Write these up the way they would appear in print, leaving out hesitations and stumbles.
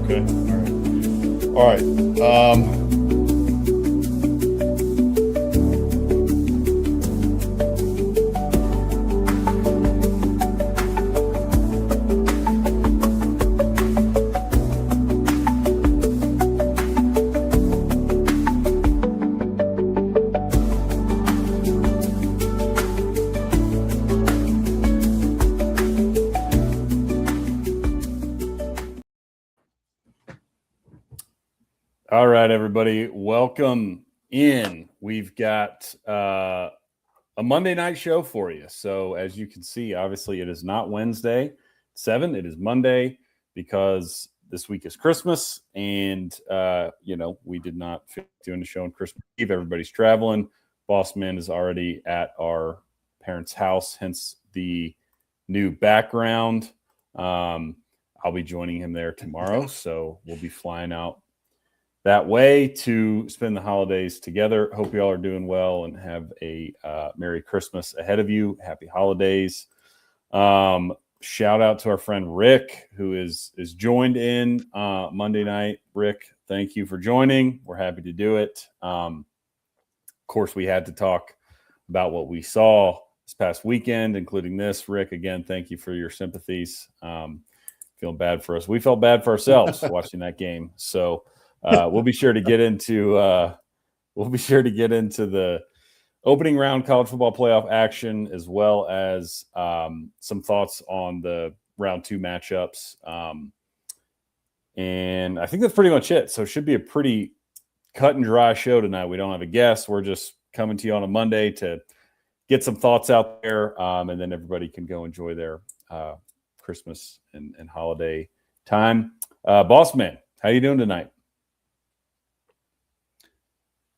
Okay. All right. All right, everybody, welcome in. We've got a Monday night show for you. So as you can see, obviously it is not Wednesday 7, it is Monday because this week is Christmas and, we did not fit doing the show on Christmas Eve. Everybody's traveling. Boss Man is already at our parents' house, hence the new background. I'll be joining him there tomorrow, so we'll be flying out that way to spend the holidays together. Hope you all are doing well and have a Merry Christmas ahead of you. Happy holidays. Shout out to our friend Rick, who is joined in Monday night. Rick, thank you for joining. We're happy to do it. Of course, we had to talk about what we saw this past weekend, including this. Rick, again, thank you for your sympathies. Feeling bad for us. We felt bad for ourselves watching that game. So we'll be sure to get into the opening round college football playoff action, as well as some thoughts on the round 2 matchups. And I think that's pretty much it. So it should be a pretty cut and dry show tonight. We don't have a guest. We're just coming to you on a Monday to get some thoughts out there, and then everybody can go enjoy their Christmas and holiday time. Boss Man, how you doing tonight?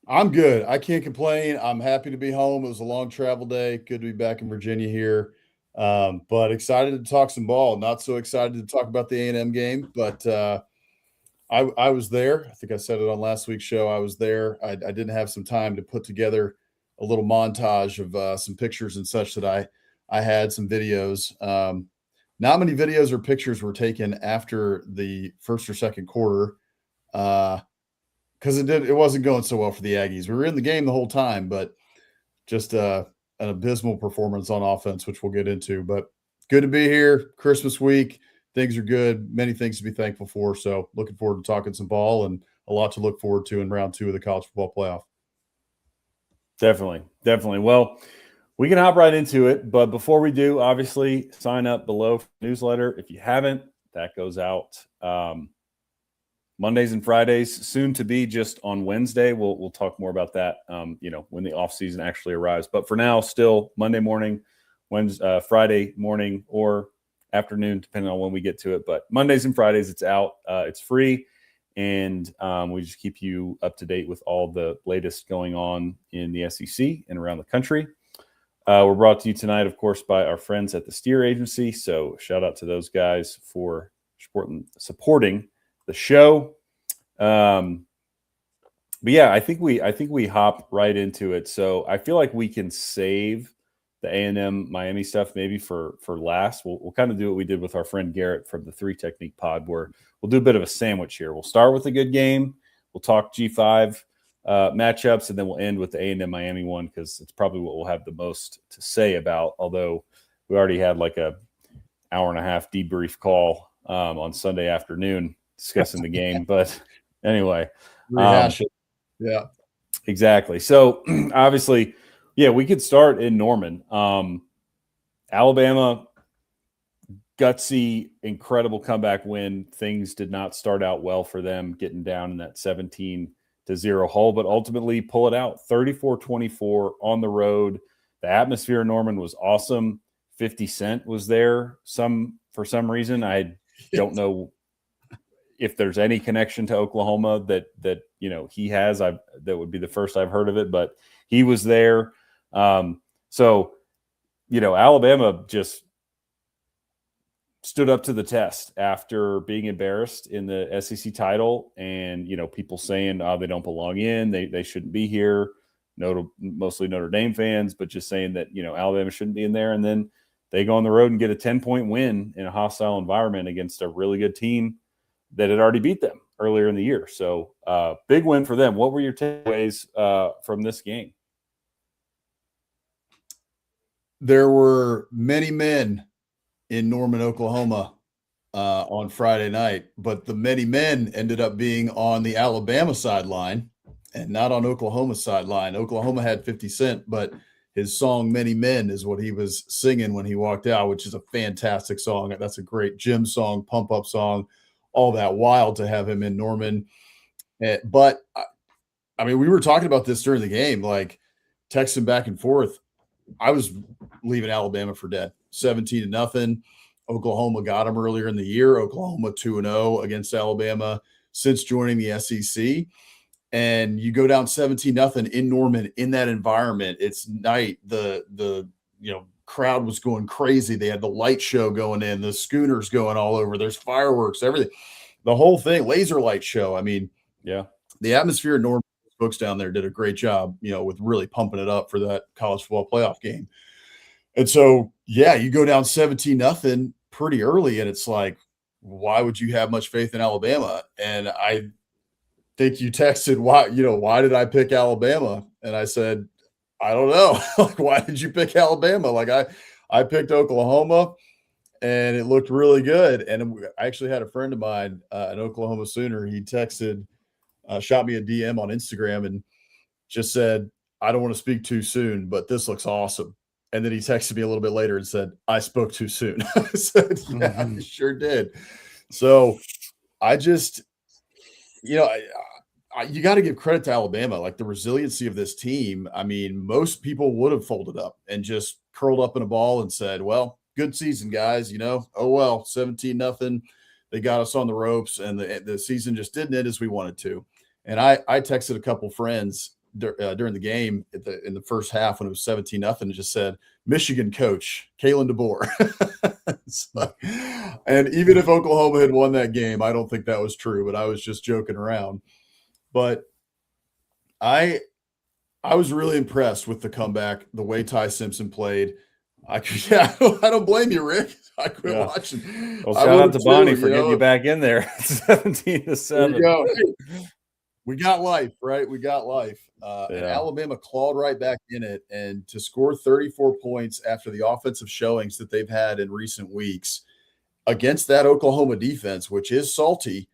I'm good. I can't complain. I'm happy to be home. It was a long travel day. Good to be back in Virginia here. But excited to talk some ball. Not so excited to talk about the A&M game, but I was there. I think I said it on last week's show. I was there. I didn't have some time to put together a little montage of some pictures and such that I had some videos. Not many videos or pictures were taken after the first or second quarter. Because it wasn't going so well for the Aggies. We were in the game the whole time, but just an abysmal performance on offense, which we'll get into. But good to be here. Christmas week. Things are good. Many things to be thankful for. So looking forward to talking some ball and a lot to look forward to in round 2 of the college football playoff. Definitely. Well, we can hop right into it. But before we do, obviously, sign up below for the newsletter. If you haven't, that goes out Mondays and Fridays, soon to be just on Wednesday. We'll talk more about that, when the off season actually arrives. But for now, still Monday morning, Wednesday, Friday morning, or afternoon, depending on when we get to it. But Mondays and Fridays, it's out. It's free, and we just keep you up to date with all the latest going on in the SEC and around the country. We're brought to you tonight, of course, by our friends at the Steer Agency. So shout out to those guys for supporting the show. But yeah, I think we hop right into it. So I feel like we can save the A&M Miami stuff maybe for last. We'll kind of do what we did with our friend Garrett from the 3 Technique Pod, where we'll do a bit of a sandwich here. We'll start with a good game. We'll talk G5 matchups, and then we'll end with the A&M Miami one, because it's probably what we'll have the most to say about, although we already had like a hour and a half debrief call on Sunday afternoon discussing the game. But anyway, rehash it. Yeah, exactly. So obviously, yeah, we could start in Norman. Alabama, gutsy, incredible comeback win. Things did not start out well for them, getting down in that 17-0 hole, but ultimately pull it out 34-24 on the road. The atmosphere in Norman was awesome. 50 Cent was there for some reason. I don't know if there's any connection to Oklahoma that he has. That would be the first I've heard of it, but he was there. So Alabama just stood up to the test after being embarrassed in the SEC title, and people saying they don't belong in, they shouldn't be here. Mostly Notre Dame fans, but just saying that Alabama shouldn't be in there, and then they go on the road and get a 10-point win in a hostile environment against a really good team that had already beat them earlier in the year. So big win for them. What were your takeaways from this game? There were many men in Norman, Oklahoma on Friday night, but the many men ended up being on the Alabama sideline and not on Oklahoma's sideline. Oklahoma had 50 Cent, but his song Many Men is what he was singing when he walked out, which is a fantastic song. That's a great gym song, pump up song, all that. Wild to have him in Norman. But I mean, we were talking about this during the game, like texting back and forth. I was leaving Alabama for dead, 17-0. Oklahoma got them earlier in the year. Oklahoma 2-0 against Alabama since joining the SEC. And you go down 17-0 in Norman in that environment. It's night. The crowd was going crazy. They had the light show going in, the schooners going all over. There's fireworks, everything. The whole thing, laser light show. I mean, yeah, the atmosphere in Norman, folks down there did a great job, with really pumping it up for that college football playoff game. And so, yeah, you go down 17-0 pretty early, and it's like, why would you have much faith in Alabama? And I think you texted, why did I pick Alabama? And I said, I don't know. Like, why did you pick Alabama? Like, I picked Oklahoma, and it looked really good. And I actually had a friend of mine, an Oklahoma Sooner. He texted, shot me a DM on Instagram and just said, I don't want to speak too soon, but this looks awesome. And then he texted me a little bit later and said, I spoke too soon. I said, yeah, I sure did. So I just, you got to give credit to Alabama, like the resiliency of this team. I mean, most people would have folded up and just curled up in a ball and said, well, good season, guys. Oh, well, 17-0. They got us on the ropes, and the season just didn't end as we wanted to. And I texted a couple friends during the game in the first half when it was 17-0 and just said, Michigan coach, Kalen DeBoer. And even if Oklahoma had won that game, I don't think that was true, but I was just joking around. But I was really impressed with the comeback, the way Ty Simpson played. I don't blame you, Rick. I quit watching. Well, shout out to Bonnie for getting you back in there. 17-7. There you go. We got life, right? We got life. And Alabama clawed right back in it. And to score 34 points after the offensive showings that they've had in recent weeks against that Oklahoma defense, which is salty,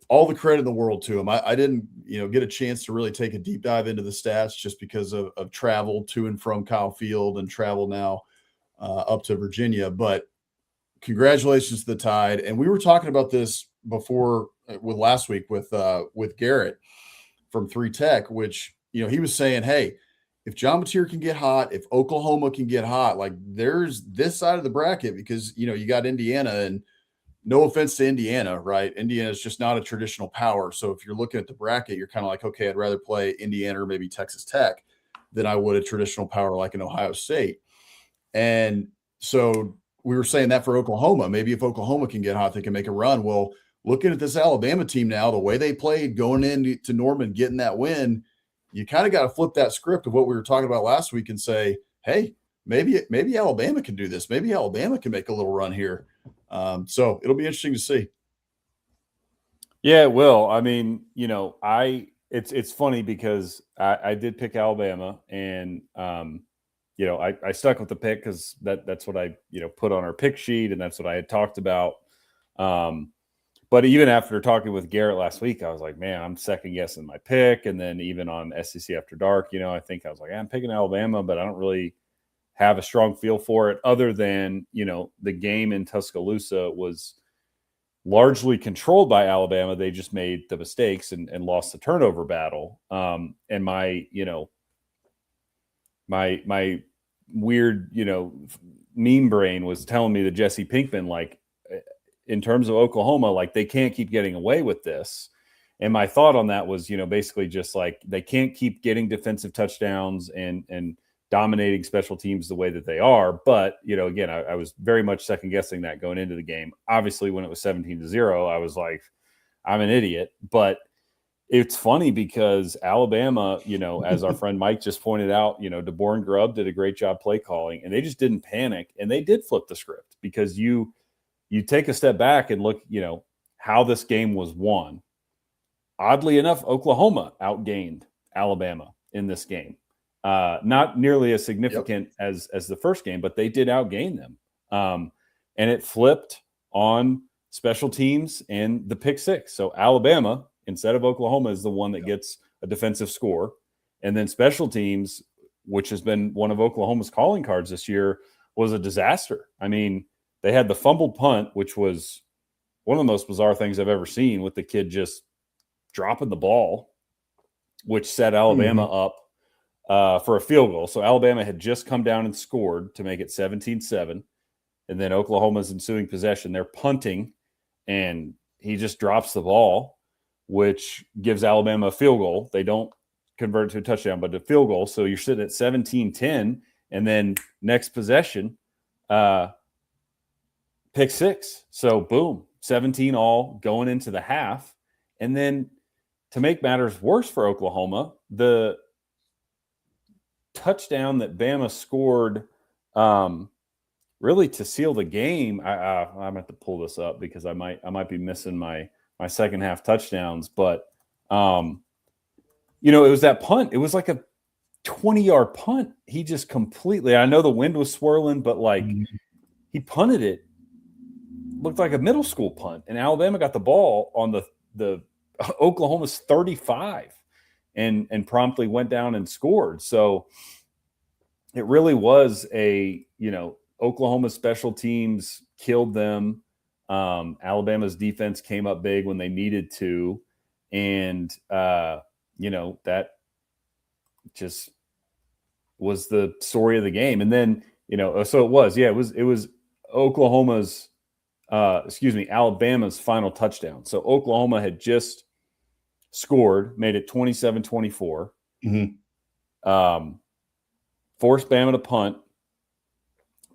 all the credit in the world to them. I didn't, get a chance to really take a deep dive into the stats just because of travel to and from Kyle Field and travel now up to Virginia. But congratulations to the Tide. And we were talking about this before with last week with Garrett from 3 Tech, which, he was saying, hey, if John Mateer can get hot, if Oklahoma can get hot, like there's this side of the bracket because, you got Indiana, and no offense to Indiana, right? Indiana is just not a traditional power. So if you're looking at the bracket, you're kind of like, okay, I'd rather play Indiana or maybe Texas Tech than I would a traditional power like an Ohio State. And so we were saying that for Oklahoma. Maybe if Oklahoma can get hot, they can make a run. Well, looking at this Alabama team now, the way they played going into Norman, getting that win, you kind of got to flip that script of what we were talking about last week and say, hey, maybe Alabama can do this. Maybe Alabama can make a little run here. So it'll be interesting to see. Yeah, it will. I mean, it's funny because I did pick Alabama, and I stuck with the pick because that's what I put on our pick sheet, and that's what I had talked about. But even after talking with Garrett last week, I was like, man, I'm second guessing my pick. And then even on SEC After Dark, I think I was like, I'm picking Alabama, but I don't really have a strong feel for it other than, the game in Tuscaloosa was largely controlled by Alabama. They just made the mistakes and lost the turnover battle. And my weird, meme brain was telling me that Jesse Pinkman, like, in terms of Oklahoma, like they can't keep getting away with this. And my thought on that was, basically just like they can't keep getting defensive touchdowns and dominating special teams the way that they are. But, again, I was very much second guessing that going into the game. Obviously, when it was 17-0, I was like, I'm an idiot. But it's funny because Alabama, as our friend Mike just pointed out, DeBoer and Grubb did a great job play calling, and they just didn't panic. And they did flip the script because you take a step back and look, how this game was won. Oddly enough, Oklahoma outgained Alabama in this game. Not nearly as significant as the first game, but they did outgain them. And it flipped on special teams and the pick six. So Alabama, instead of Oklahoma, is the one that gets a defensive score. And then special teams, which has been one of Oklahoma's calling cards this year, was a disaster. I mean, they had the fumbled punt, which was one of the most bizarre things I've ever seen, with the kid just dropping the ball, which set Alabama up for a field goal. So Alabama had just come down and scored to make it 17-7. And then Oklahoma's ensuing possession, they're punting, and he just drops the ball, which gives Alabama a field goal. They don't convert it to a touchdown, but a field goal. So you're sitting at 17-10, and then next possession, pick six. So boom, 17 all going into the half. And then to make matters worse for Oklahoma, the touchdown that Bama scored really to seal the game. I'm going to have to pull this up because I might be missing my second half touchdowns. But, it was that punt. It was like a 20-yard punt. He just completely – I know the wind was swirling, but, he punted it. Looked like a middle school punt. And Alabama got the ball on the Oklahoma's 35 and promptly went down and scored. So it really was Oklahoma special teams killed them. Alabama's defense came up big when they needed to. And, that just was the story of the game. And then, so it was Oklahoma's, Alabama's final touchdown. So Oklahoma had just scored, made it 27-24. Forced Bama to punt.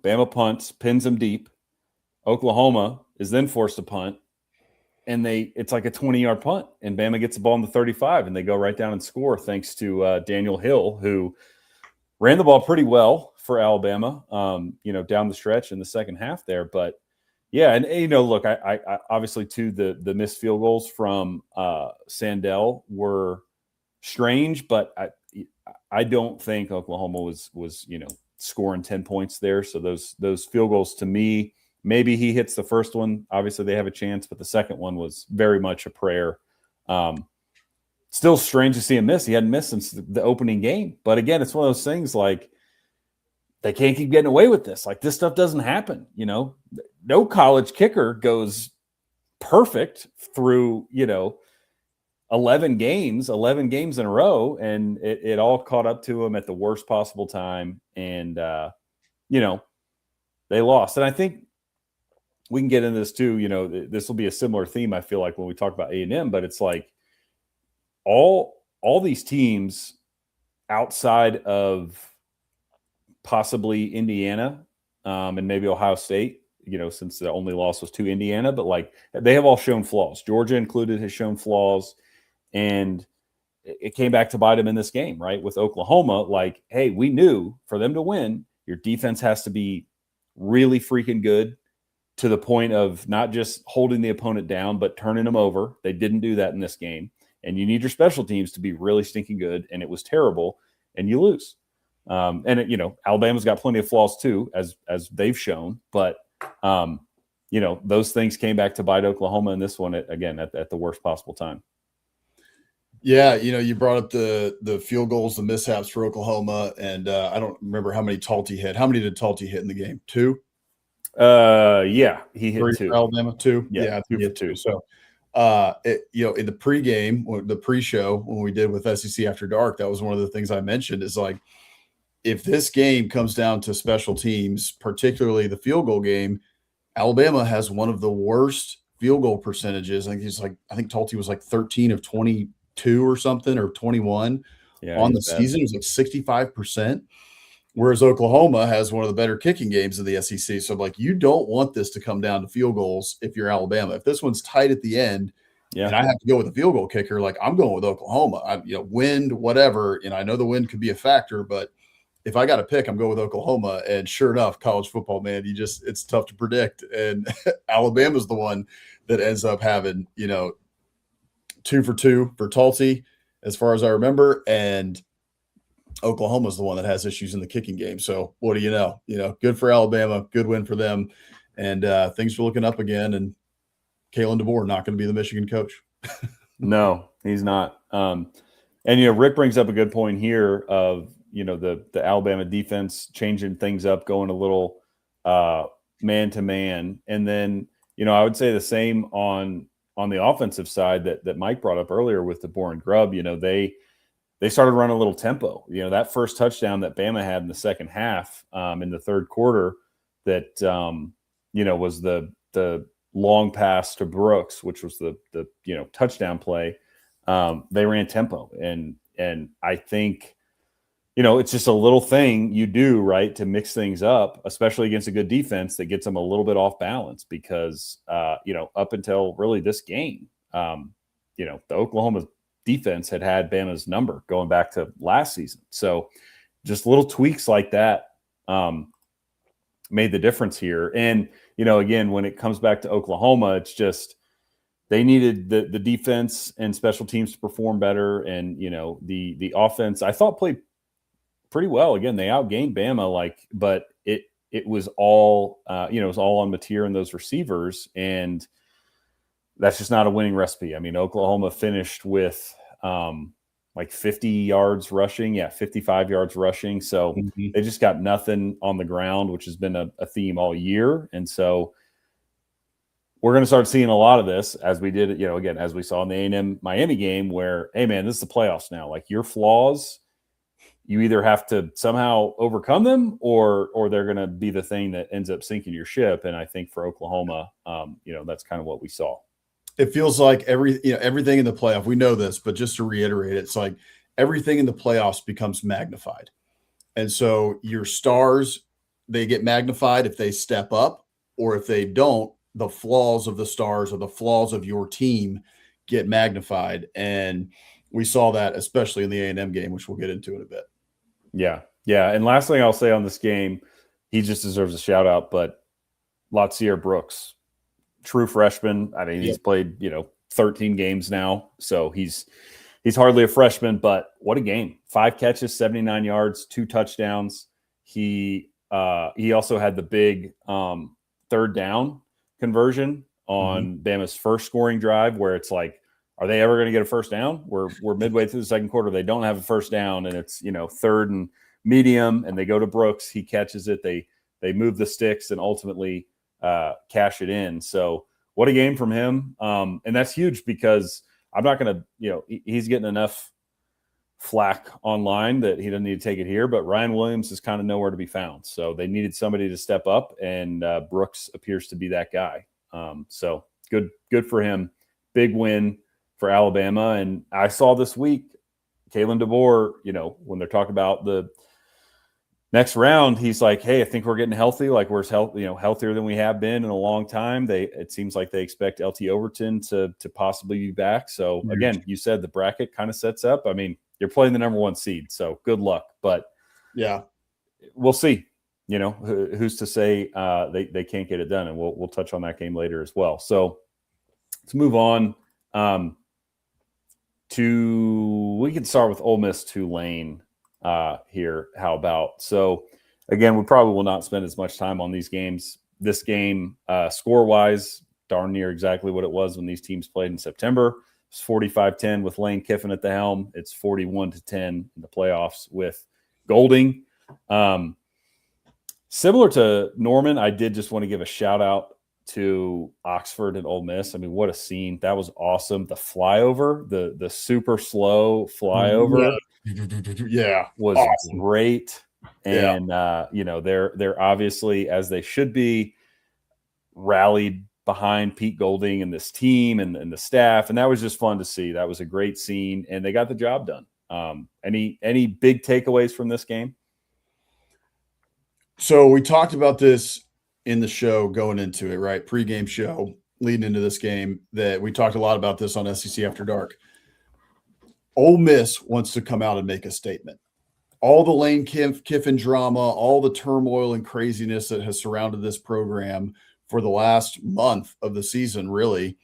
Bama punts, pins them deep. Oklahoma is then forced to punt, and it's like a 20-yard punt, and Bama gets the ball in the 35, and they go right down and score thanks to Daniel Hill, who ran the ball pretty well for Alabama, down the stretch in the second half there. But yeah, and look, I obviously too the missed field goals from Sandell were strange, but I don't think Oklahoma was scoring 10 points there. So those field goals, to me, maybe he hits the first one. Obviously they have a chance, but the second one was very much a prayer. Still strange to see him miss. He hadn't missed since the opening game. But again, it's one of those things like they can't keep getting away with this. Like, this stuff doesn't happen. No college kicker goes perfect through, 11 games in a row, and it all caught up to him at the worst possible time. And, they lost. And I think we can get into this too. This will be a similar theme, I feel like, when we talk about A&M, but it's like all these teams outside of possibly Indiana and maybe Ohio State, since the only loss was to Indiana, but like they have all shown flaws. Georgia included has shown flaws, and it came back to bite them in this game, right? With Oklahoma, like, hey, we knew for them to win, your defense has to be really freaking good to the point of not just holding the opponent down, but turning them over. They didn't do that in this game. And you need your special teams to be really stinking good, and it was terrible, and you lose. Alabama's got plenty of flaws too, as they've shown, but those things came back to bite Oklahoma in this one at the worst possible time. Yeah, you brought up the field goals, the mishaps for Oklahoma, and I don't remember how many Talty hit. How many did Talty hit in the game? 2? Yeah, he hit 2. Alabama 2. Yeah, he hit 2. So, in the pregame, the pre-show when we did with SEC After Dark, that was one of the things I mentioned. Is like, if this game comes down to special teams, particularly the field goal game, Alabama has one of the worst field goal percentages. I think Talty was like 13 of 22 or something, or 21 on the season. It was like 65%. Whereas Oklahoma has one of the better kicking games in the SEC. So, like, you don't want this to come down to field goals if you're Alabama. If this one's tight at the end, and I have to go with a field goal kicker, like, I'm going with Oklahoma. Wind, whatever, and I know the wind could be a factor, but if I got to pick, I'm going with Oklahoma. And sure enough, college football, man, it's tough to predict. And Alabama's the one that ends up having, 2 for 2 for Tulsi, as far as I remember. And Oklahoma's the one that has issues in the kicking game. So what do you know? Good for Alabama, good win for them. And things are looking up again. And Kalen DeBoer not going to be the Michigan coach. No, he's not. And Rick brings up a good point here of the Alabama defense changing things up, going a little man to man, and then I would say the same on the offensive side that Mike brought up earlier with DeBoer and Grubb. They started running a little tempo. That first touchdown that Bama had in the second half in the third quarter that was the long pass to Brooks, which was the touchdown play. They ran tempo, and I think it's just a little thing you do, right, to mix things up, especially against a good defense that gets them a little bit off balance because up until really this game, the Oklahoma defense had Bama's number going back to last season. So just little tweaks like that made the difference here. And again, when it comes back to Oklahoma, it's just they needed the defense and special teams to perform better. And, the offense, I thought, played pretty well. Again, they outgained Bama, but it was all, it was all on Mateer and those receivers. And that's just not a winning recipe. I mean, Oklahoma finished with 50 yards rushing. Yeah, 55 yards rushing. So they just got nothing on the ground, which has been a theme all year. And so we're going to start seeing a lot of this as we did, again, as we saw in the A&M Miami game where, hey, man, this is the playoffs now. Your flaws, you either have to somehow overcome them or they're going to be the thing that ends up sinking your ship. And I think for Oklahoma, that's kind of what we saw. It feels like everything in the playoff, we know this, but just to reiterate, it's like everything in the playoffs becomes magnified. And so your stars, they get magnified if they step up, or if they don't, the flaws of the stars or the flaws of your team get magnified. And we saw that especially in the A&M game, which we'll get into in a bit. Yeah. Yeah. And last thing I'll say on this game, he just deserves a shout out, but Latsier Brooks, true freshman. I mean, he's played, 13 games now. So he's hardly a freshman, but what a game. 5 catches, 79 yards, 2 touchdowns. He also had the big third down conversion on Bama's first scoring drive where it's like, are they ever going to get a first down? We're midway through the second quarter. They don't have a first down, and it's, third and medium, and they go to Brooks. He catches it. They move the sticks and ultimately cash it in. So what a game from him. And that's huge because I'm not going to, he's getting enough flack online that he doesn't need to take it here, but Ryan Williams is kind of nowhere to be found. So they needed somebody to step up, and Brooks appears to be that guy. So good for him. Big win for Alabama. And I saw this week, Kalen DeBoer, when they're talking about the next round, he's like, hey, I think we're getting healthy. We're healthier than we have been in a long time. It seems like they expect LT Overton to possibly be back. So again, you said the bracket kind of sets up. I mean, you're playing the number 1 seed, so good luck. But yeah, we'll see. Who's to say they can't get it done? And we'll touch on that game later as well. So let's move on. We can start with Ole Miss Tulane here. How about? So again, we probably will not spend as much time on these games. This game, score-wise, darn near exactly what it was when these teams played in September. It's 45-10 with Lane Kiffin at the helm. It's 41-10 in the playoffs with Golding. Similar to Norman, I did just want to give a shout out to Oxford and Ole Miss. I mean, what a scene. That was awesome. The flyover, the super slow flyover was awesome. Great. And, they're obviously, as they should be, rallied behind Pete Golding and this team and the staff. And that was just fun to see. That was a great scene, and they got the job done. Any big takeaways from this game? So we talked about this in the show going into it, right? Pre-game show leading into this game, that we talked a lot about this on SEC After Dark. Ole Miss wants to come out and make a statement. all the Lane Kiffin drama, all the turmoil and craziness that has surrounded this program for the last month of the season, really.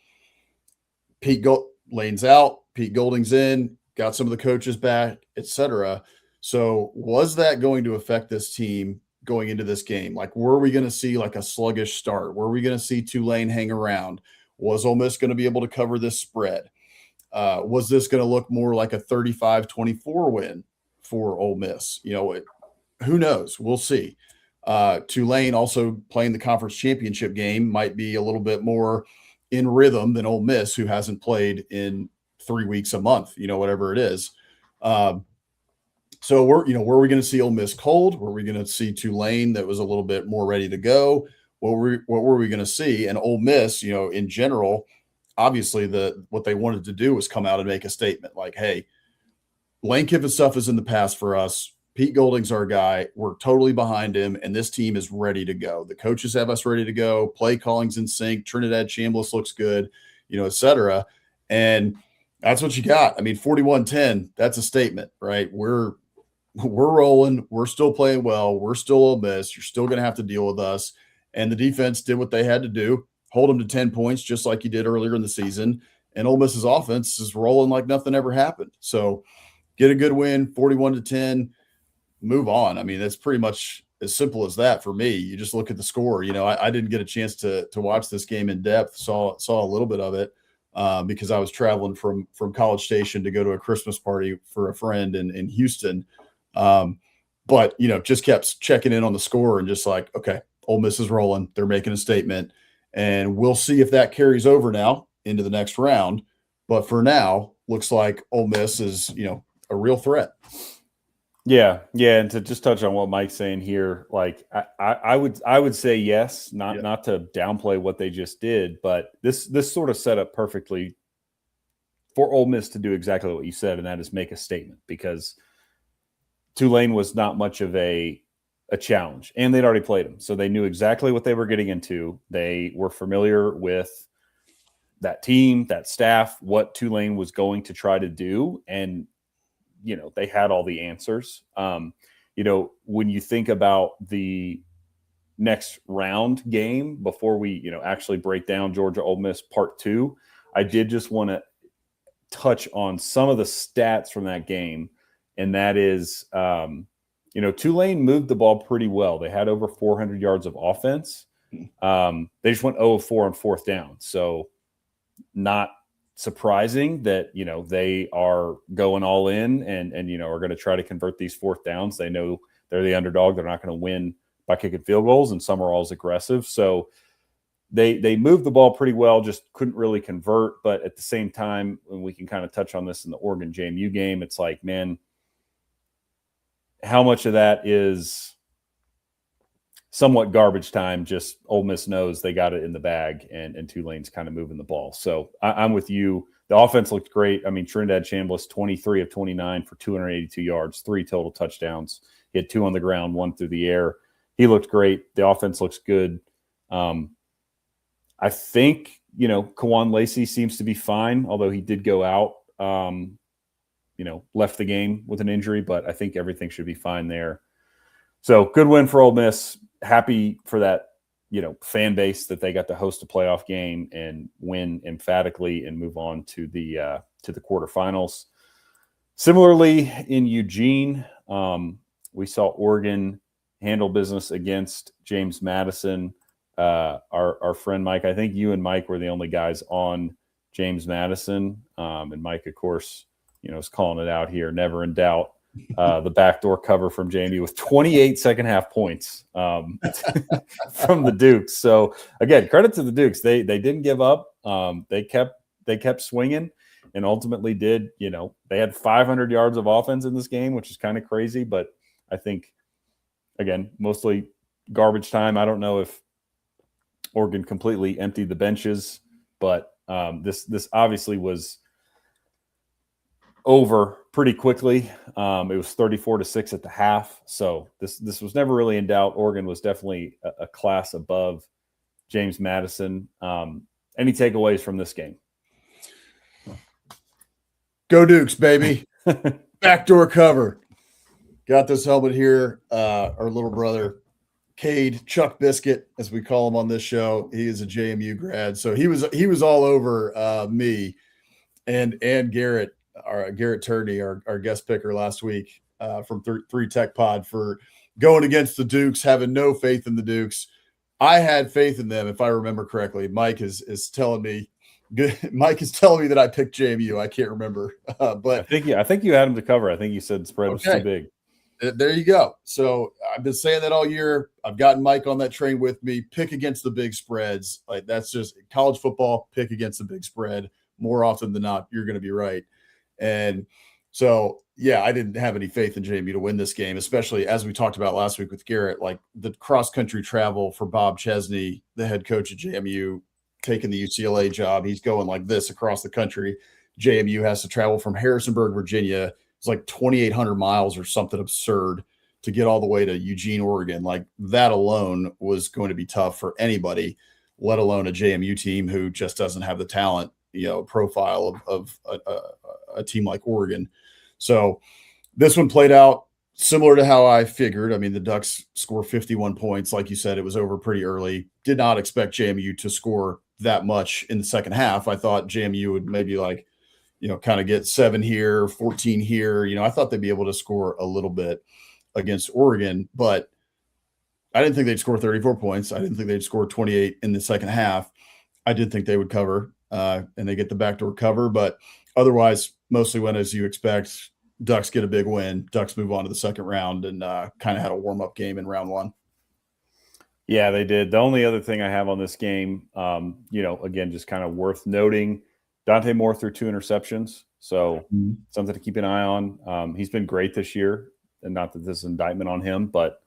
Lane's out, Pete Golding's in, got some of the coaches back, etc. So was that going to affect this team going into this game? Like, were we going to see like a sluggish start? Were we going to see Tulane hang around? Was Ole Miss going to be able to cover this spread? Was this going to look more like a 35-24 win for Ole Miss? Who knows? We'll see. Tulane also playing the conference championship game might be a little bit more in rhythm than Ole Miss, who hasn't played in 3 weeks, a month, whatever it is. So were we going to see Ole Miss cold? Were we going to see Tulane that was a little bit more ready to go? What were we going to see? And Ole Miss, in general, obviously what they wanted to do was come out and make a statement like, hey, Lane Kiffin stuff is in the past for us. Pete Golding's our guy. We're totally behind him, and this team is ready to go. The coaches have us ready to go. Play calling's in sync. Trinidad Chambliss looks good, et cetera. And that's what you got. I mean, 41-10, that's a statement, right? We're rolling. We're still playing well. We're still Ole Miss. You're still going to have to deal with us. And the defense did what they had to do, hold them to 10 points, just like you did earlier in the season. And Ole Miss's offense is rolling like nothing ever happened. So get a good win, 41-10. Move on. I mean, that's pretty much as simple as that for me. You just look at the score. I didn't get a chance to watch this game in depth. Saw a little bit of it because I was traveling from College Station to go to a Christmas party for a friend in Houston. But just kept checking in on the score and just like, okay, Ole Miss is rolling. They're making a statement, and we'll see if that carries over now into the next round. But for now, looks like Ole Miss is a real threat. Yeah, and to just touch on what Mike's saying here, like I would say yes, not to downplay what they just did, but this sort of set up perfectly for Ole Miss to do exactly what you said, and that is make a statement, because Tulane was not much of a challenge, and they'd already played them, so they knew exactly what they were getting into. They were familiar with that team, that staff, what Tulane was going to try to do, and they had all the answers. When you think about the next round game, before we, actually break down Georgia Ole Miss Part 2, I did just want to touch on some of the stats from that game. And that is, Tulane moved the ball pretty well. They had over 400 yards of offense. They just went 0 of 4 on fourth down. So not surprising that they are going all in and are going to try to convert these fourth downs. They know they're the underdog. They're not going to win by kicking field goals, and Summerall's aggressive. So they moved the ball pretty well, just couldn't really convert. But at the same time, when we can kind of touch on this in the Oregon JMU game, it's like, man, how much of that is somewhat garbage time? Just Ole Miss knows they got it in the bag, and Tulane's kind of moving the ball. So I'm with you. The offense looked great. I mean, Trinidad Chambliss, 23 of 29 for 282 yards, 3 total touchdowns. He had 2 on the ground, 1 through the air. He looked great. The offense looks good. I think, Kawan Lacey seems to be fine, although he did go out, left the game with an injury, but I think everything should be fine there. So good win for Ole Miss. Happy for that, fan base that they got to host a playoff game and win emphatically and move on to the quarterfinals. Similarly, in Eugene, we saw Oregon handle business against James Madison. Our friend Mike, I think you and Mike were the only guys on James Madison, and Mike, of course, is calling it out here. Never in doubt. The backdoor cover from JMU with 28 second half points from the Dukes. So again, credit to the Dukes. They didn't give up. They kept swinging, and ultimately did. They had 500 yards of offense in this game, which is kind of crazy. But I think, again, mostly garbage time. I don't know if Oregon completely emptied the benches, but this obviously was over pretty quickly. It was 34-6 at the half. So this was never really in doubt. Oregon was definitely a class above James Madison. Any takeaways from this game? Go Dukes, baby. Backdoor cover. got this helmet here. Our little brother, Cade, Chuck Biscuit, as we call him on this show, he is a JMU grad, so he was all over me and Garrett, our Garrett Turney, our guest picker last week from Three Tech Pod, for going against the Dukes, having no faith in the Dukes. I had faith in them, if I remember correctly. Mike is telling me. Mike is telling me that I picked JMU. I can't remember, but I think you had him to cover. I think you said the spread was too okay. big. There you go. So I've been saying that all year. I've gotten Mike on that train with me. Pick against the big spreads. Like, that's just college football. Pick against the big spread. More often than not, you're going to be right. And so, yeah, I didn't have any faith in JMU to win this game, especially as we talked about last week with Garrett. Like, the cross country travel for Bob Chesney, the head coach at JMU, taking the UCLA job. He's going like this across the country. JMU has to travel from Harrisonburg, Virginia. It's like 2,800 miles or something absurd to get all the way to Eugene, Oregon. Like, that alone was going to be tough for anybody, let alone a JMU team who just doesn't have the talent, profile of a team like Oregon. So this one played out similar to how I figured. I mean, the Ducks score 51 points. Like you said, it was over pretty early. Did not expect JMU to score that much in the second half. I thought JMU would maybe kind of get 7 here, 14 here. I thought they'd be able to score a little bit against Oregon, but I didn't think they'd score 34 points. I didn't think they'd score 28 in the second half. I did think they would cover, and they get the backdoor cover, but otherwise, mostly went as you expect. Ducks get a big win. Ducks move on to the second round and kind of had a warm-up game in round one. Yeah, they did. The only other thing I have on this game, again, just kind of worth noting, Dante Moore threw 2 interceptions, so something to keep an eye on. He's been great this year, and not that this is an indictment on him, but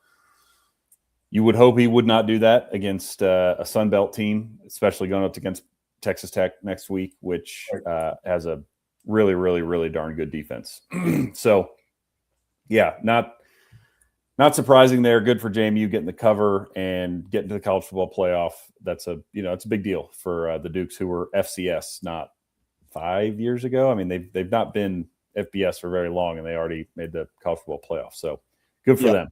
you would hope he would not do that against a Sun Belt team, especially going up against Texas Tech next week, which has a really, really, really darn good defense. So, yeah, not surprising there. Good for JMU getting the cover and getting to the college football playoff. That's it's a big deal for the Dukes, who were FCS not 5 years ago. I mean, they've not been FBS for very long, and they already made the college football playoff. So good for them.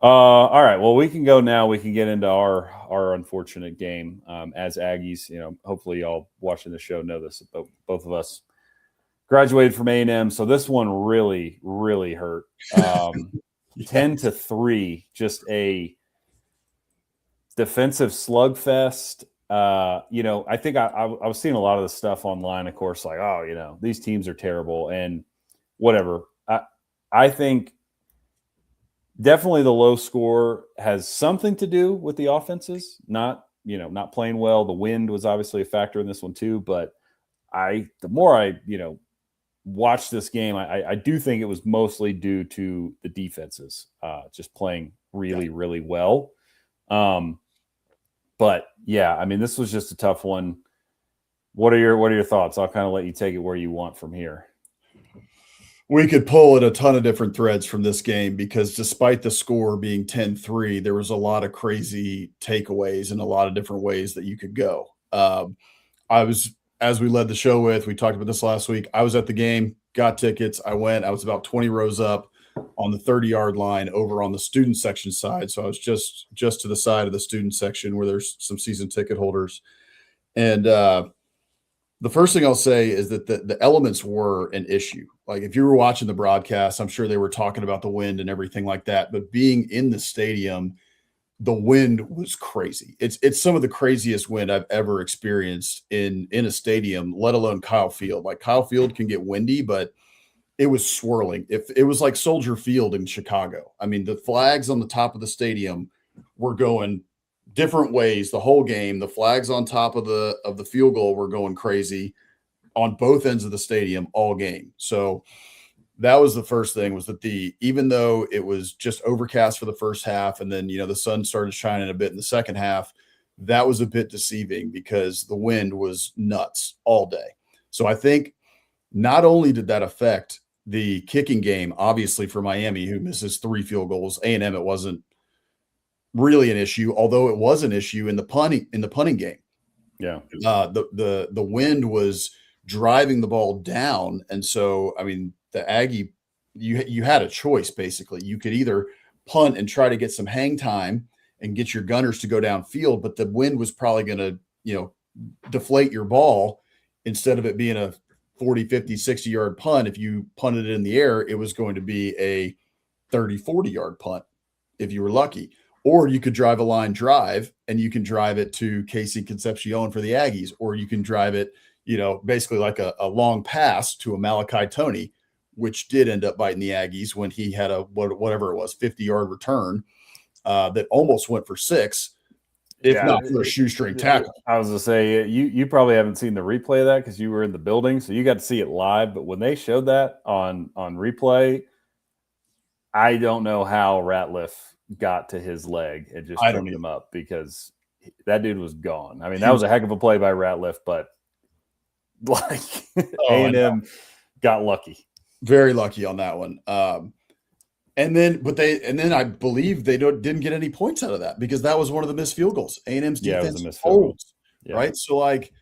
All right. Well, we can go now. We can get into our unfortunate game as Aggies. Hopefully y'all watching the show know this, but both of us graduated from A&M. So this one really, really hurt. 10-3, just a defensive slugfest. I think I was seeing a lot of the stuff online, of course, like, these teams are terrible and whatever. I think definitely the low score has something to do with the offenses, not playing well. The wind was obviously a factor in this one too, but the more I watch this game, I do think it was mostly due to the defenses just playing really, really well. But yeah, I mean, this was just a tough one. What are your thoughts? I'll kind of let you take it where you want from here. We could pull at a ton of different threads from this game, because despite the score being 10-3, there was a lot of crazy takeaways and a lot of different ways that you could go. As we led the show with, we talked about this last week, I was at the game, got tickets. I was about 20 rows up on the 30-yard line over on the student section side. So I was just to the side of the student section where there's some season ticket holders. And the first thing I'll say is that the elements were an issue. Like, if you were watching the broadcast, I'm sure they were talking about the wind and everything like that. But being in the stadium, the wind was crazy. It's some of the craziest wind I've ever experienced in a stadium, let alone Kyle Field. Like, Kyle Field can get windy, but it was swirling. If it was like Soldier Field in Chicago. I mean, the flags on the top of the stadium were going different ways the whole game. The flags on top of the field goal were going crazy on both ends of the stadium all game. So that was the first thing, was that even though it was just overcast for the first half, and then, the sun started shining a bit in the second half, that was a bit deceiving because the wind was nuts all day. So I think not only did that affect the kicking game, obviously for Miami, who misses 3 field goals. A&M, it wasn't really an issue, although it was an issue in the punting game. Yeah. The wind was driving the ball down. And so, I mean, the Aggie you had a choice basically. You could either punt and try to get some hang time and get your gunners to go downfield, but the wind was probably going to, deflate your ball instead of it being a 40, 50, 60 yard punt. If you punted it in the air, it was going to be a 30, 40 yard punt if you were lucky. Or you could drive a line drive and you can drive it to Casey Concepcion for the Aggies, or you can drive it, basically like a long pass to a Malachi Toney, which did end up biting the Aggies when he had whatever it was, 50-yard return that almost went for 6, if not for a shoestring tackle. I was going to say, you probably haven't seen the replay of that because you were in the building, so you got to see it live. But when they showed that on replay, I don't know how Ratliff got to his leg and just tripped him up, because that dude was gone. I mean, that was a heck of a play by Ratliff, but like A&M got lucky. Very lucky on that one. And then I believe they didn't get any points out of that because that was one of the missed field goals. A&M's defense holds, right? So like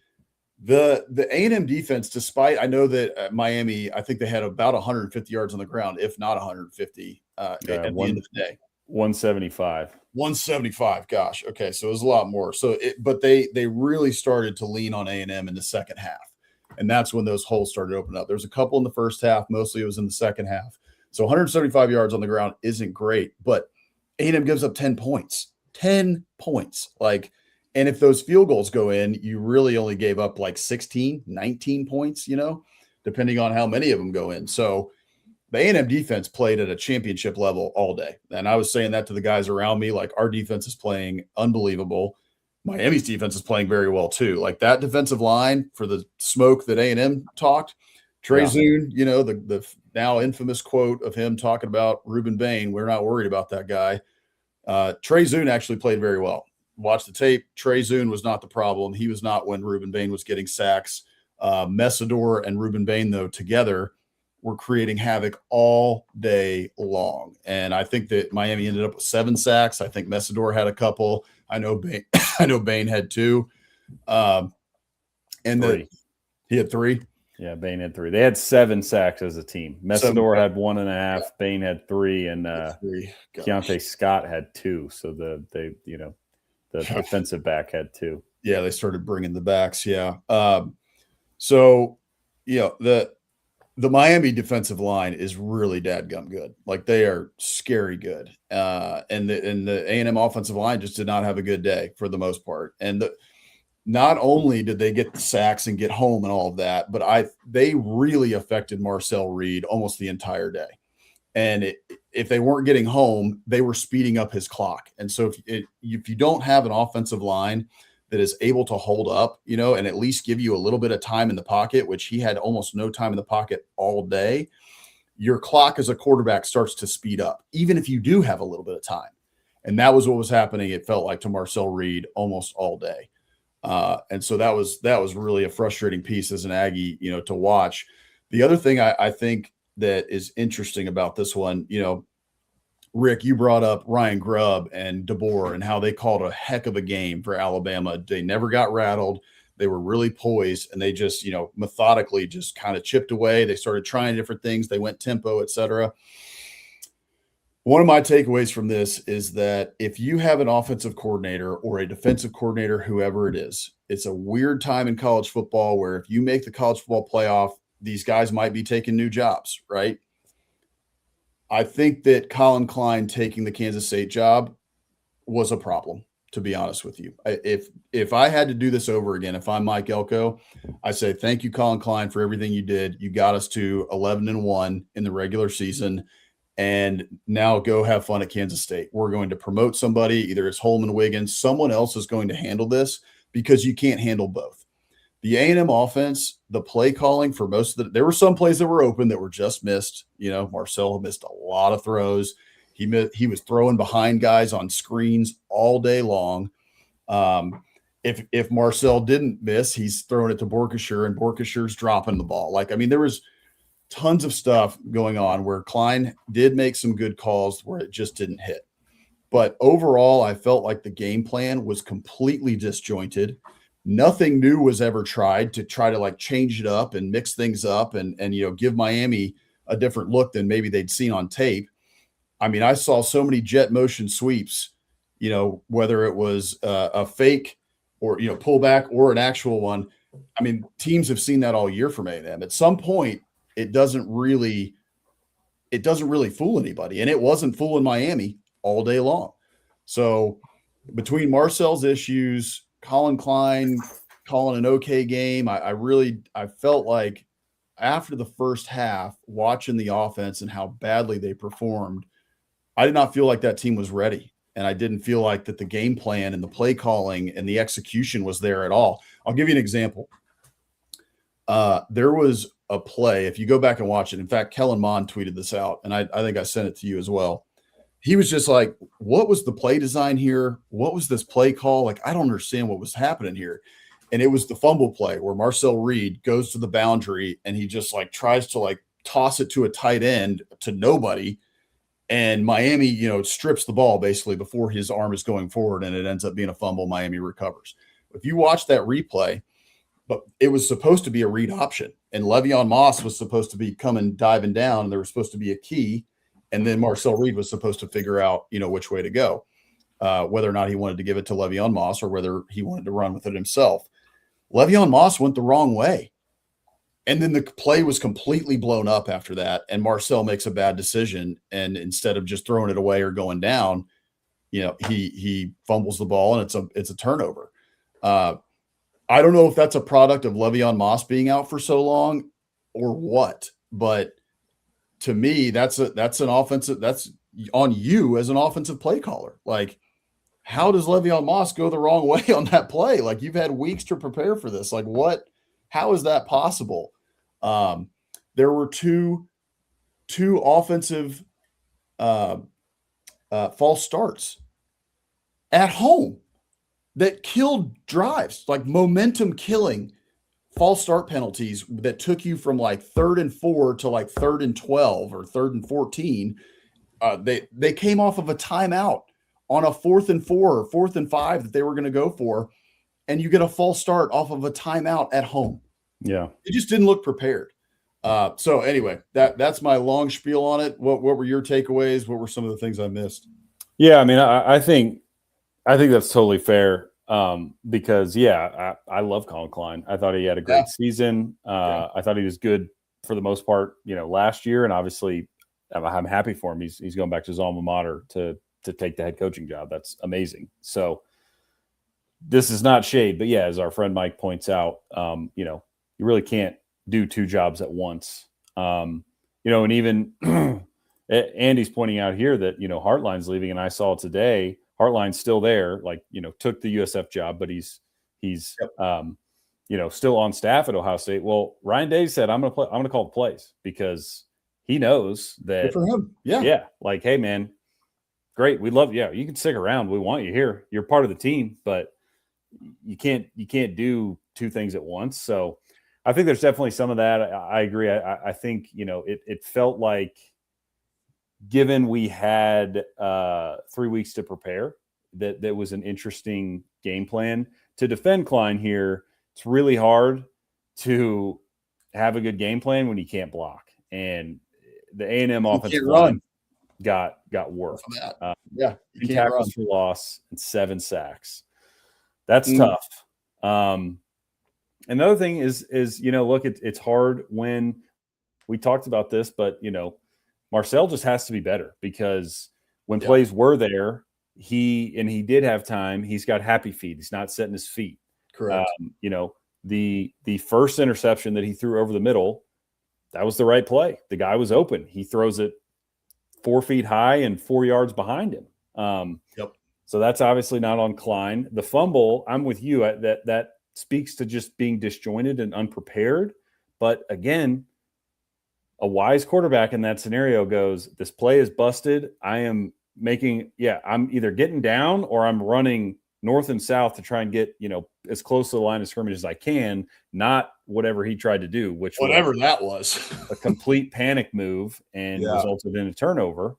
the A&M defense, despite, I know that Miami, I think they had about 150 yards on the ground, if not 150 at the end of the day. 175. 175. Gosh. Okay. So it was a lot more. But they really started to lean on A&M in the second half. And that's when those holes started to open up. There was a couple in the first half. Mostly it was in the second half. So 175 yards on the ground isn't great, but A&M gives up 10 points. 10 points. And if those field goals go in, you really only gave up like 16, 19 points, depending on how many of them go in. So the A&M defense played at a championship level all day. And I was saying that to the guys around me, like, our defense is playing unbelievable. Miami's defense is playing very well too. Like, that defensive line, for the smoke that A&M talked, Trey Zune, the now infamous quote of him talking about Ruben Bain, we're not worried about that guy. Trey Zune actually played very well. Watch the tape. Trey Zune was not the problem. He was not when Ruben Bain was getting sacks. Messidor and Ruben Bain, though, together were creating havoc all day long. And I think that Miami ended up with 7 sacks. I think Messidor had a couple. I know Bain had 2. He had 3. Yeah, Bain had 3. They had 7 sacks as a team. Messidor had 1.5. Bain had 3, and Keontae Scott had 2. So the defensive back had 2. Yeah, they started bringing the backs. Yeah. The Miami defensive line is really dadgum good. Like, they are scary good. And the A&M offensive line just did not have a good day for the most part. And not only did they get the sacks and get home and all of that, but they really affected Marcel Reed almost the entire day. And if they weren't getting home, they were speeding up his clock. And so if you don't have an offensive line that is able to hold up, and at least give you a little bit of time in the pocket, which he had almost no time in the pocket all day, your clock as a quarterback starts to speed up, even if you do have a little bit of time. And that was what was happening, it felt like, to Marcel Reed almost all day. And so that was really a frustrating piece as an Aggie, to watch. The other thing I think that is interesting about this one, Rick, you brought up Ryan Grubb and DeBoer and how they called a heck of a game for Alabama. They never got rattled. They were really poised, and they just, methodically just kind of chipped away. They started trying different things. They went tempo, et cetera. One of my takeaways from this is that if you have an offensive coordinator or a defensive coordinator, whoever it is, it's a weird time in college football where if you make the college football playoff, these guys might be taking new jobs, right? I think that Colin Klein taking the Kansas State job was a problem, to be honest with you. If I had to do this over again, if I'm Mike Elko, I say thank you, Colin Klein, for everything you did. You got us to 11-1 in the regular season. And now go have fun at Kansas State. We're going to promote somebody, either it's Holman Wiggins. Someone else is going to handle this because you can't handle both. The A&M offense, the play calling for most of there were some plays that were open that were just missed. Marcel missed a lot of throws. He was throwing behind guys on screens all day long. If Marcel didn't miss, he's throwing it to Borkesher, and Borkesher's dropping the ball. There was tons of stuff going on where Klein did make some good calls where it just didn't hit. But overall, I felt like the game plan was completely disjointed. Nothing new was ever tried to change it up and mix things up and give Miami a different look than maybe they'd seen on tape. I mean, I saw so many jet motion sweeps, whether it was a fake or, pullback or an actual one. I mean, teams have seen that all year from A&M. At some point, it doesn't really fool anybody. And it wasn't fooling Miami all day long. So between Marcel's issues, Colin Klein calling an okay game, I felt like after the first half, watching the offense and how badly they performed, I did not feel like that team was ready. And I didn't feel like that the game plan and the play calling and the execution was there at all. I'll give you an example. There was a play, if you go back and watch it. In fact, Kellen Mond tweeted this out, and I think I sent it to you as well. He was just like, what was the play design here? What was this play call? Like, I don't understand what was happening here. And it was the fumble play where Marcel Reed goes to the boundary and he just like tries to like toss it to a tight end to nobody. And Miami, strips the ball basically before his arm is going forward, and it ends up being a fumble. Miami recovers. If you watch that replay, but it was supposed to be a read option, and Le'Veon Moss was supposed to be diving down, and there was supposed to be a key, and then Marcel Reed was supposed to figure out, which way to go, whether or not he wanted to give it to Le'Veon Moss or whether he wanted to run with it himself. Le'Veon Moss went the wrong way. And then the play was completely blown up after that. And Marcel makes a bad decision. And instead of just throwing it away or going down, he fumbles the ball and it's a turnover. I don't know if that's a product of Le'Veon Moss being out for so long or what, but to me, that's an offensive, that's on you as an offensive play caller. Like, how does Le'Veon Moss go the wrong way on that play? Like, you've had weeks to prepare for this. Like, how is that possible? There were two offensive false starts at home that killed drives, like momentum killing false start penalties that took you from like 3rd and 4 to like 3rd and 12 or 3rd and 14. They came off of a timeout on a 4th and 4 or 4th and 5 that they were going to go for, and you get a false start off of a timeout at home. Yeah. It just didn't look prepared. So anyway, that's my long spiel on it. What were your takeaways? What were some of the things I missed? Yeah, I mean, I think that's totally fair. Because I love Colin Klein. I thought he had a great season. I thought he was good for the most part, last year, and obviously I'm happy for him. He's going back to his alma mater to take the head coaching job. That's amazing. So this is not shade, but as our friend Mike points out, you really can't do two jobs at once. And even Andy's pointing out here that, Hartline's leaving, and I saw today Hartline's still there, took the USF job, but he's still on staff at Ohio State. Well, Ryan Day said, I'm going to call the plays because he knows that. Good for him. Yeah. Yeah. Like, hey man, great. We love you. You can stick around. We want you here. You're part of the team, but you can't do two things at once. So I think there's definitely some of that. I agree. I think, it felt like, given we had 3 weeks to prepare, that was an interesting game plan. To defend Klein here, it's really hard to have a good game plan when you can't block. And the A&M offensive line got worked. 3 tackles for loss and 7 sacks. That's tough. Another thing is look, it's hard when we talked about this, but Marcel just has to be better because when plays were there, he did have time. He's got happy feet. He's not setting his feet. Correct. The first interception that he threw over the middle, that was the right play. The guy was open. He throws it 4 feet high and 4 yards behind him. So that's obviously not on Klein. The fumble, I'm with you. That speaks to just being disjointed and unprepared. But again, a wise quarterback in that scenario goes, this play is busted. I'm either getting down or I'm running north and south to try and get, as close to the line of scrimmage as I can, not whatever he tried to do, which that was a complete panic move and resulted in a turnover.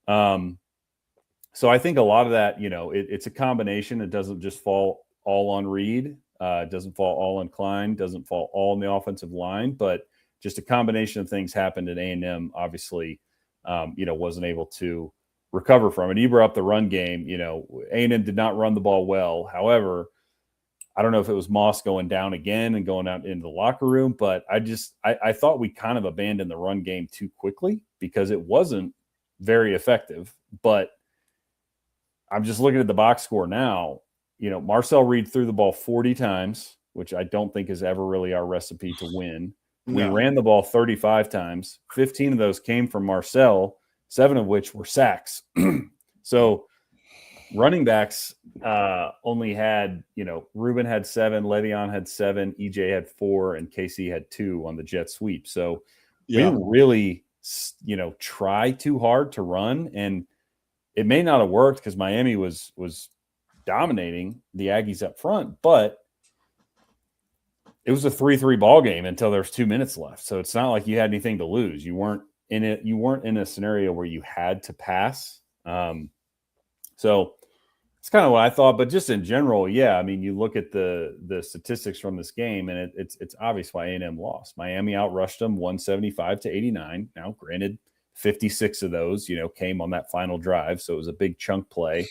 So I think a lot of that, it's a combination. It doesn't just fall all on Reed. It doesn't fall all on Klein, doesn't fall all on the offensive line, but just a combination of things happened, and A&M obviously, wasn't able to recover from it. You brought up the run game. A&M did not run the ball well. However, I don't know if it was Moss going down again and going out into the locker room, but I thought we kind of abandoned the run game too quickly because it wasn't very effective. But I'm just looking at the box score now. Marcel Reed threw the ball 40 times, which I don't think is ever really our recipe to win. No. We ran the ball 35 times. 15 of those came from Marcel, 7 of which were sacks. So running backs only had, Ruben had 7, Le'Veon had 7, EJ had 4, and KC had 2 on the jet sweep. So we didn't really, try too hard to run. And it may not have worked because Miami was dominating the Aggies up front, but it was a 3-3 ball game until there was 2 minutes left. So it's not like you had anything to lose. You weren't in it. You weren't in a scenario where you had to pass. So it's kind of what I thought, but just in general, yeah. I mean, you look at the statistics from this game, and it's obvious why A&M lost. Miami outrushed them 175-89. Now, granted, 56 of those, came on that final drive, so it was a big chunk play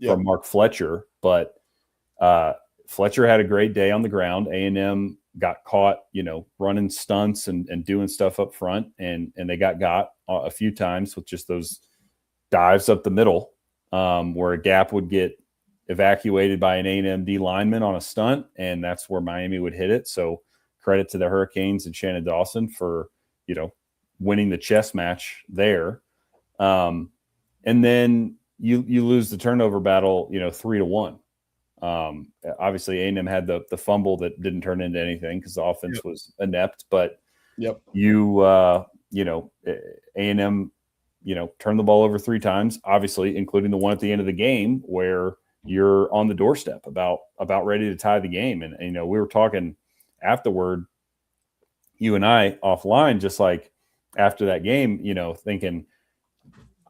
from Mark Fletcher. But Fletcher had a great day on the ground. A&M got caught, running stunts and doing stuff up front, and they got a few times with just those dives up the middle. Where a gap would get evacuated by an A&M D lineman on a stunt, and that's where Miami would hit it. So credit to the Hurricanes and Shannon Dawson for, winning the chess match there. And then you lose the turnover battle, 3-1. Obviously A&M had the fumble that didn't turn into anything because the offense was inept, but A&M turned the ball over 3 times, obviously, including the one at the end of the game where you're on the doorstep about ready to tie the game. And, we were talking afterward, you and I offline, just like after that game, thinking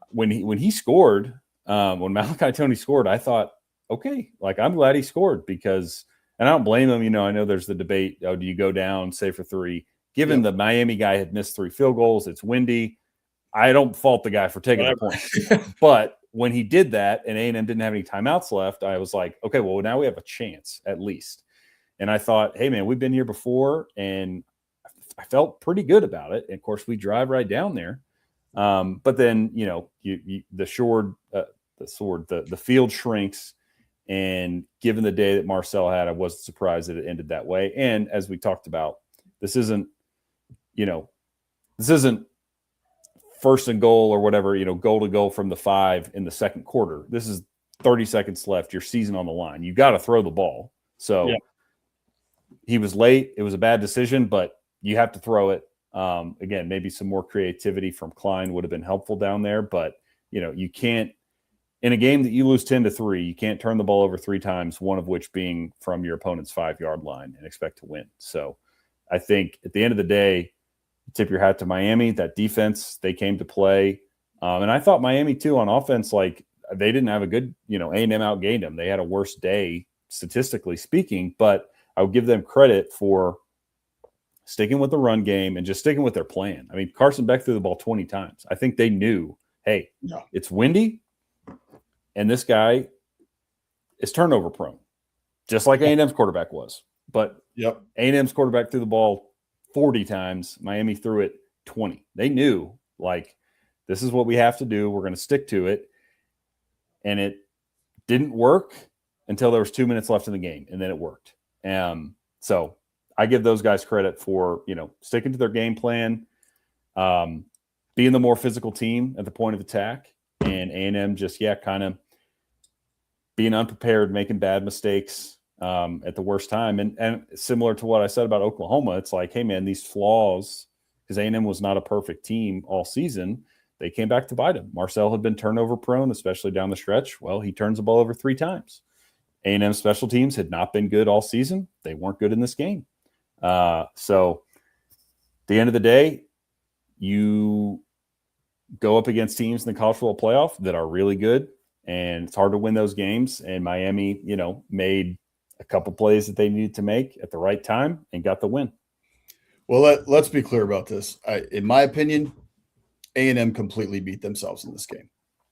when he scored, when Malachi Tony scored, I thought, okay, like I'm glad he scored because, and I don't blame him. I know there's the debate. Oh, do you go down, say for 3? Given the Miami guy had missed 3 field goals, it's windy. I don't fault the guy for taking the point, but when he did that and A&M didn't have any timeouts left, I was like, okay, well, now we have a chance at least. And I thought, hey man, we've been here before and I felt pretty good about it. And of course we drive right down there. But then, the field shrinks, and given the day that Marcel had, I wasn't surprised that it ended that way. And as we talked about, this isn't first and goal or whatever, goal to goal from the 5 in the second quarter. This is 30 seconds left, your season on the line. You got to throw the ball. So he was late. It was a bad decision, but you have to throw it. Again, maybe some more creativity from Klein would have been helpful down there, but you can't, in a game that you lose 10-3, you can't turn the ball over 3 times, one of which being from your opponent's 5-yard line, and expect to win. So I think at the end of the day, tip your hat to Miami. That defense, they came to play. And I thought Miami, too, on offense, like they didn't have a good, A&M outgained them. They had a worse day, statistically speaking, but I would give them credit for sticking with the run game and just sticking with their plan. I mean, Carson Beck threw the ball 20 times. I think they knew, hey, it's windy, and this guy is turnover prone, just like A&M's quarterback was. But A&M's quarterback threw the ball 40 times. Miami threw it 20. They knew, like, this is what we have to do. We're going to stick to it. And it didn't work until there was 2 minutes left in the game, and then it worked. So I give those guys credit for, sticking to their game plan, being the more physical team at the point of attack, and A&M just, kind of being unprepared, making bad mistakes at the worst time. And similar to what I said about Oklahoma, it's like, hey, man, these flaws, because A&M was not a perfect team all season, they came back to bite him. Marcel had been turnover prone, especially down the stretch. Well, he turns the ball over 3 times. A&M special teams had not been good all season. They weren't good in this game. So at the end of the day, you go up against teams in the college football playoff that are really good, and it's hard to win those games. And Miami, made a couple plays that they needed to make at the right time and got the win. Well, let's be clear about this. In my opinion, A&M completely beat themselves in this game.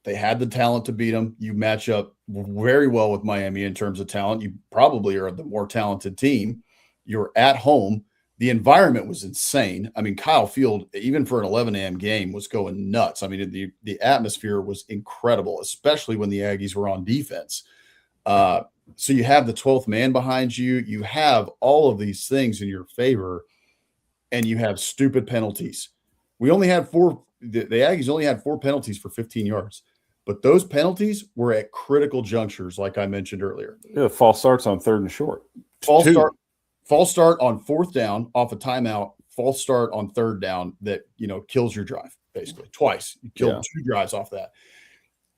They had the talent to beat them. You match up very well with Miami in terms of talent. You probably are the more talented team. You're at home. The environment was insane. I mean, Kyle Field, even for an 11 a.m. game, was going nuts. I mean, the atmosphere was incredible, especially when the Aggies were on defense. So you have the 12th man behind you. You have all of these things in your favor, and you have stupid penalties. We only had four. The Aggies only had 4 penalties for 15 yards, but those penalties were at critical junctures, like I mentioned earlier. Yeah, false starts on 3rd and short. False start on 4th down off a timeout. False start on 3rd down that kills your drive basically twice. You killed 2 drives off that.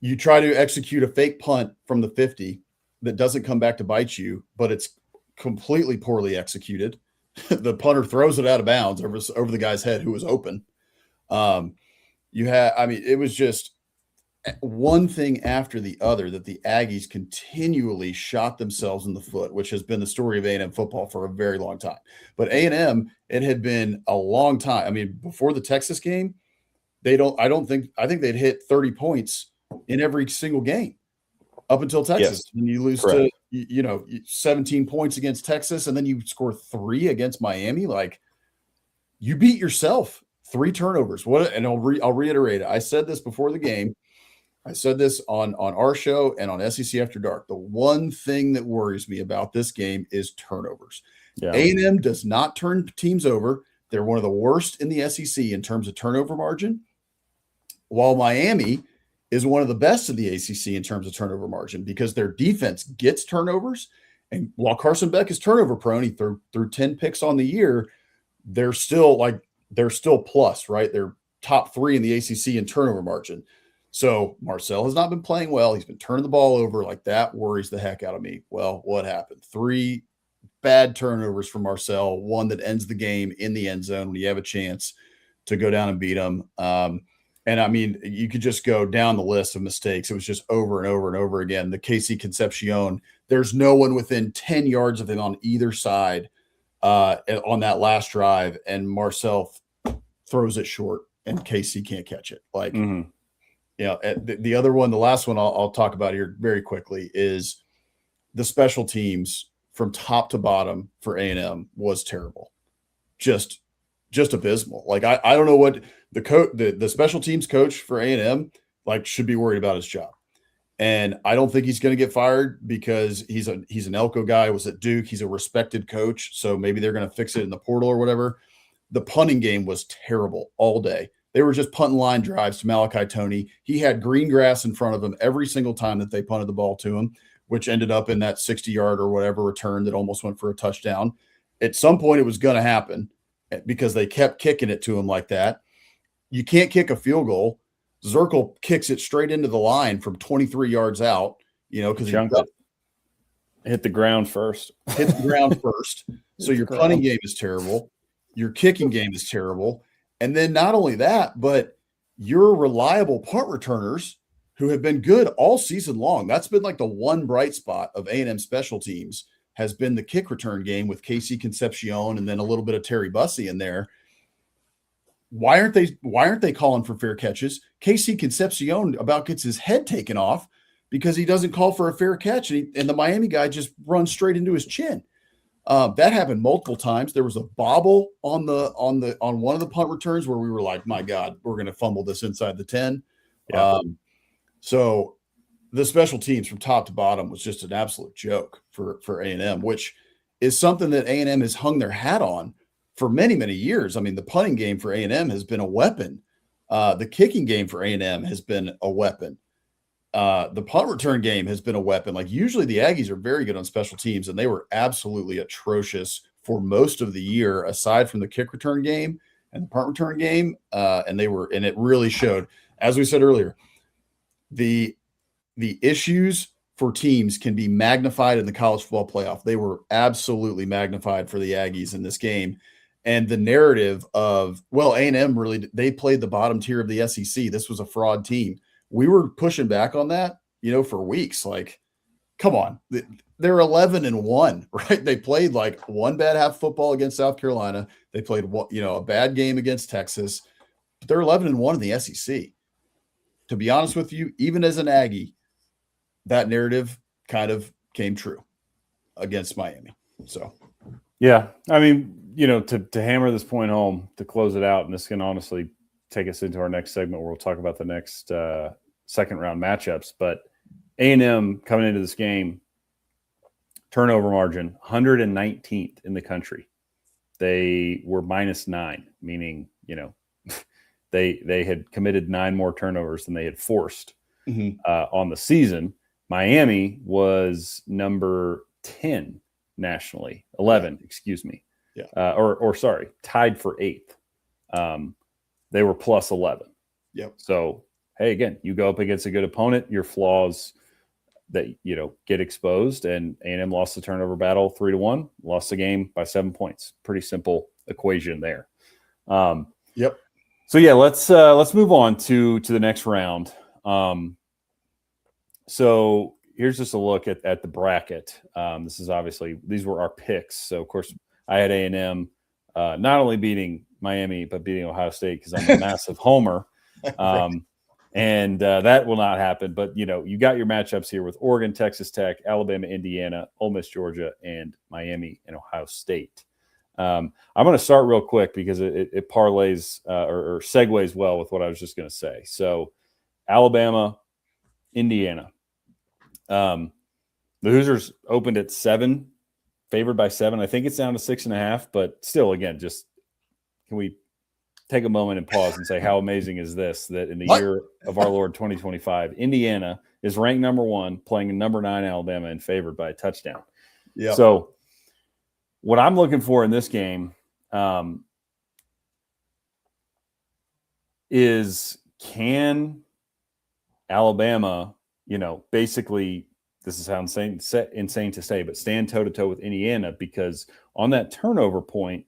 You try to execute a fake punt from the 50 that doesn't come back to bite you, but it's completely poorly executed. The punter throws it out of bounds over the guy's head who was open. It was just one thing after the other that the Aggies continually shot themselves in the foot, which has been the story of A&M football for a very long time. But A&M, it had been a long time. I mean, before the Texas game, I think they'd hit 30 points in every single game up until Texas. Yes. And you lose Correct. to 17 points against Texas, and then you score 3 against Miami. Like, you beat yourself. 3 turnovers. And I'll reiterate it. I said this before the game. I said this on our show and on SEC After Dark. The one thing that worries me about this game is turnovers. Yeah. A&M does not turn teams over. They're one of the worst in the SEC in terms of turnover margin, while Miami is one of the best in the ACC in terms of turnover margin because their defense gets turnovers. And while Carson Beck is turnover prone, he threw 10 picks on the year, they're still plus, right? They're top 3 in the ACC in turnover margin. So Marcel has not been playing well. He's been turning the ball over. Like, that worries the heck out of me. Well, what happened? 3 bad turnovers from Marcel, one that ends the game in the end zone when you have a chance to go down and beat them. And I mean, you could just go down the list of mistakes. It was just over and over and over again. The KC Concepcion, there's no one within 10 yards of him on either side on that last drive, and Marcel throws it short, and KC can't catch it. Like, the other one, the last one I'll talk about here very quickly is the special teams from top to bottom for A&M was terrible, just abysmal. Like, I don't know what the special teams coach for A&M should be worried about his job. And I don't think he's going to get fired because he's an Elko guy, was at Duke. He's a respected coach. So maybe they're going to fix it in the portal or whatever. The punting game was terrible all day. They were just punting line drives to Malachi Toney. He had green grass in front of him every single time that they punted the ball to him, which ended up in that 60-yard or whatever return that almost went for a touchdown. At some point, it was going to happen because they kept kicking it to him like that. You can't kick a field goal. Zirkle kicks it straight into the line from 23 yards out, because he hit the ground first. So your punting game is terrible. Your kicking game is terrible. And then not only that, but your reliable punt returners who have been good all season long. That's been like the one bright spot of A&M special teams has been the kick return game with KC Concepcion and then a little bit of Terry Bussey in there. Why aren't they calling for fair catches? KC Concepcion about gets his head taken off because he doesn't call for a fair catch, and the Miami guy just runs straight into his chin. That happened multiple times. There was a bobble on one of the punt returns where we were like, my God, we're going to fumble this inside the 10. Yeah. So the special teams from top to bottom was just an absolute joke for A&M, which is something that A&M has hung their hat on for many, many years. I mean, the punting game for A&M has been a weapon. The kicking game for A&M has been a weapon. The punt return game has been a weapon. Like, usually the Aggies are very good on special teams, and they were absolutely atrocious for most of the year, aside from the kick return game and the punt return game. And it really showed, as we said earlier, the issues for teams can be magnified in the college football playoff. They were absolutely magnified for the Aggies in this game. And the narrative of, well, A&M they played the bottom tier of the SEC. This was a fraud team. We were pushing back on that, for weeks. Like, come on. they're 11-1, right? They played like one bad half football against South Carolina. They played a bad game against Texas, but they're 11-1 in the SEC. To be honest with you, even as an Aggie, that narrative kind of came true against Miami. So, yeah, I mean, to hammer this point home, to close it out, and this can honestly take us into our next segment where we'll talk about the next second round matchups. But A&M coming into this game, turnover margin 119th in the country. They were -9, meaning they had committed 9 more turnovers than they had forced on the season. Miami was number 10 nationally, 11, excuse me. Yeah. Or sorry, tied for 8th. They were plus 11. Yep. So, hey, again, you go up against a good opponent, your flaws that get exposed, and A&M lost the turnover battle 3-1, lost the game by 7 points. Pretty simple equation there. Yep. So yeah, let's move on to the next round. So here's just a look at the bracket. This is obviously, these were our picks. So of course I had A&M not only beating Miami but beating Ohio State because I'm a massive homer. And that will not happen. But, you got your matchups here with Oregon, Texas Tech, Alabama, Indiana, Ole Miss, Georgia, and Miami and Ohio State. I'm going to start real quick because it parlays or segues well with what I was just going to say. So Alabama, Indiana. The Hoosiers opened at 7, favored by 7. I think it's down to 6.5, but still, again, just can we take a moment and pause and say how amazing is this that in the year of our Lord 2025, Indiana is ranked number 1, playing number 9 Alabama and favored by a touchdown. Yeah. So what I'm looking for in this game is, can Alabama, basically, this is how insane to say, but stand toe-to-toe with Indiana, because on that turnover point,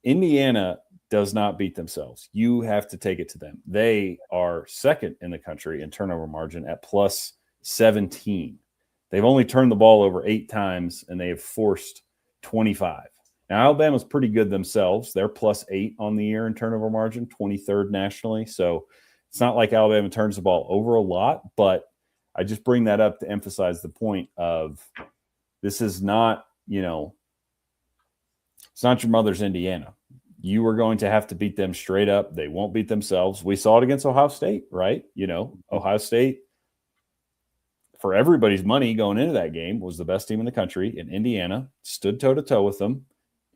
Indiana does not beat themselves. You have to take it to them. They are second in the country in turnover margin at plus 17. They've only turned the ball over 8 times, and they have forced 25. Now, Alabama's pretty good themselves. They're plus 8 on the year in turnover margin, 23rd nationally. So it's not like Alabama turns the ball over a lot, but I just bring that up to emphasize the point of this is not, it's not your mother's Indiana. You are going to have to beat them straight up. They won't beat themselves. We saw it against Ohio State, right? Ohio State, for everybody's money going into that game, was the best team in the country, and Indiana stood toe-to-toe with them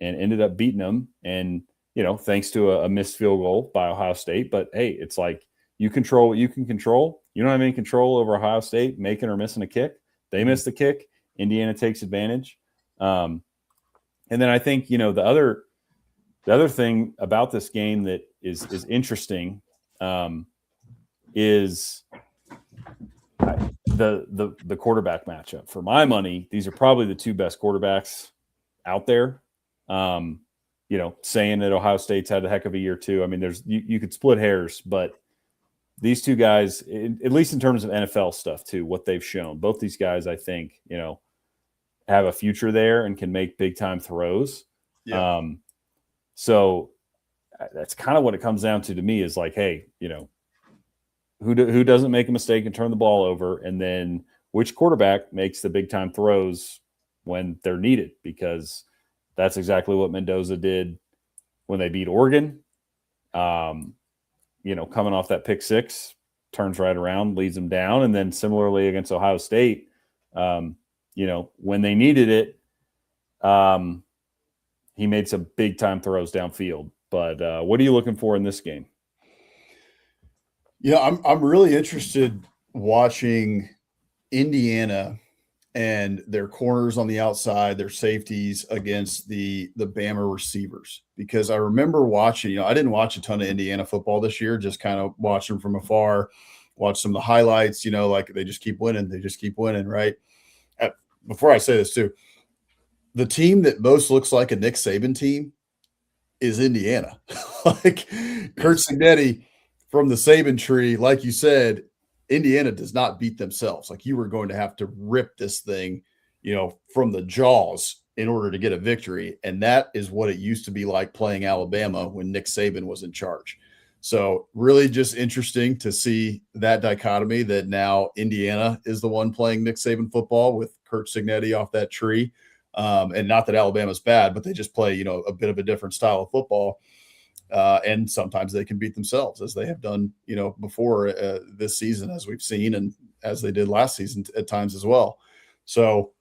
and ended up beating them. And, thanks to a missed field goal by Ohio State. But, hey, it's like you control what you can control. You don't have any control over Ohio State making or missing a kick. They miss the kick. Indiana takes advantage. And then I think, the other thing about this game that is interesting is the quarterback matchup. For my money, these are probably the 2 best quarterbacks out there. Saying that Ohio State's had a heck of a year too. I mean, you could split hairs, but these 2 guys, at least in terms of NFL stuff too, what they've shown, both these guys, I think, have a future there and can make big time throws. Yeah. So that's kind of what it comes down to me is like, hey, who doesn't make a mistake and turn the ball over, and then which quarterback makes the big time throws when they're needed, because that's exactly what Mendoza did when they beat Oregon. Coming off that pick 6, turns right around, leads them down, and then similarly against Ohio State, when they needed it, he made some big time throws downfield. But what are you looking for in this game? Yeah, I'm really interested watching Indiana and their corners on the outside, their safeties against the Bama receivers, because I remember watching, I didn't watch a ton of Indiana football this year, just kind of watch them from afar, watch some of the highlights, like they just keep winning. They just keep winning, right? Before I say this too, the team that most looks like a Nick Saban team is Indiana. Like Kurt Signetti from the Saban tree, like you said, Indiana does not beat themselves. Like, you were going to have to rip this thing from the jaws in order to get a victory. And that is what it used to be like playing Alabama when Nick Saban was in charge. So really just interesting to see that dichotomy, that now Indiana is the one playing Nick Saban football with Kurt Signetti off that tree. And not that Alabama's bad, but they just play, a bit of a different style of football. And sometimes they can beat themselves, as they have done, before this season, as we've seen, and as they did last season at times as well. So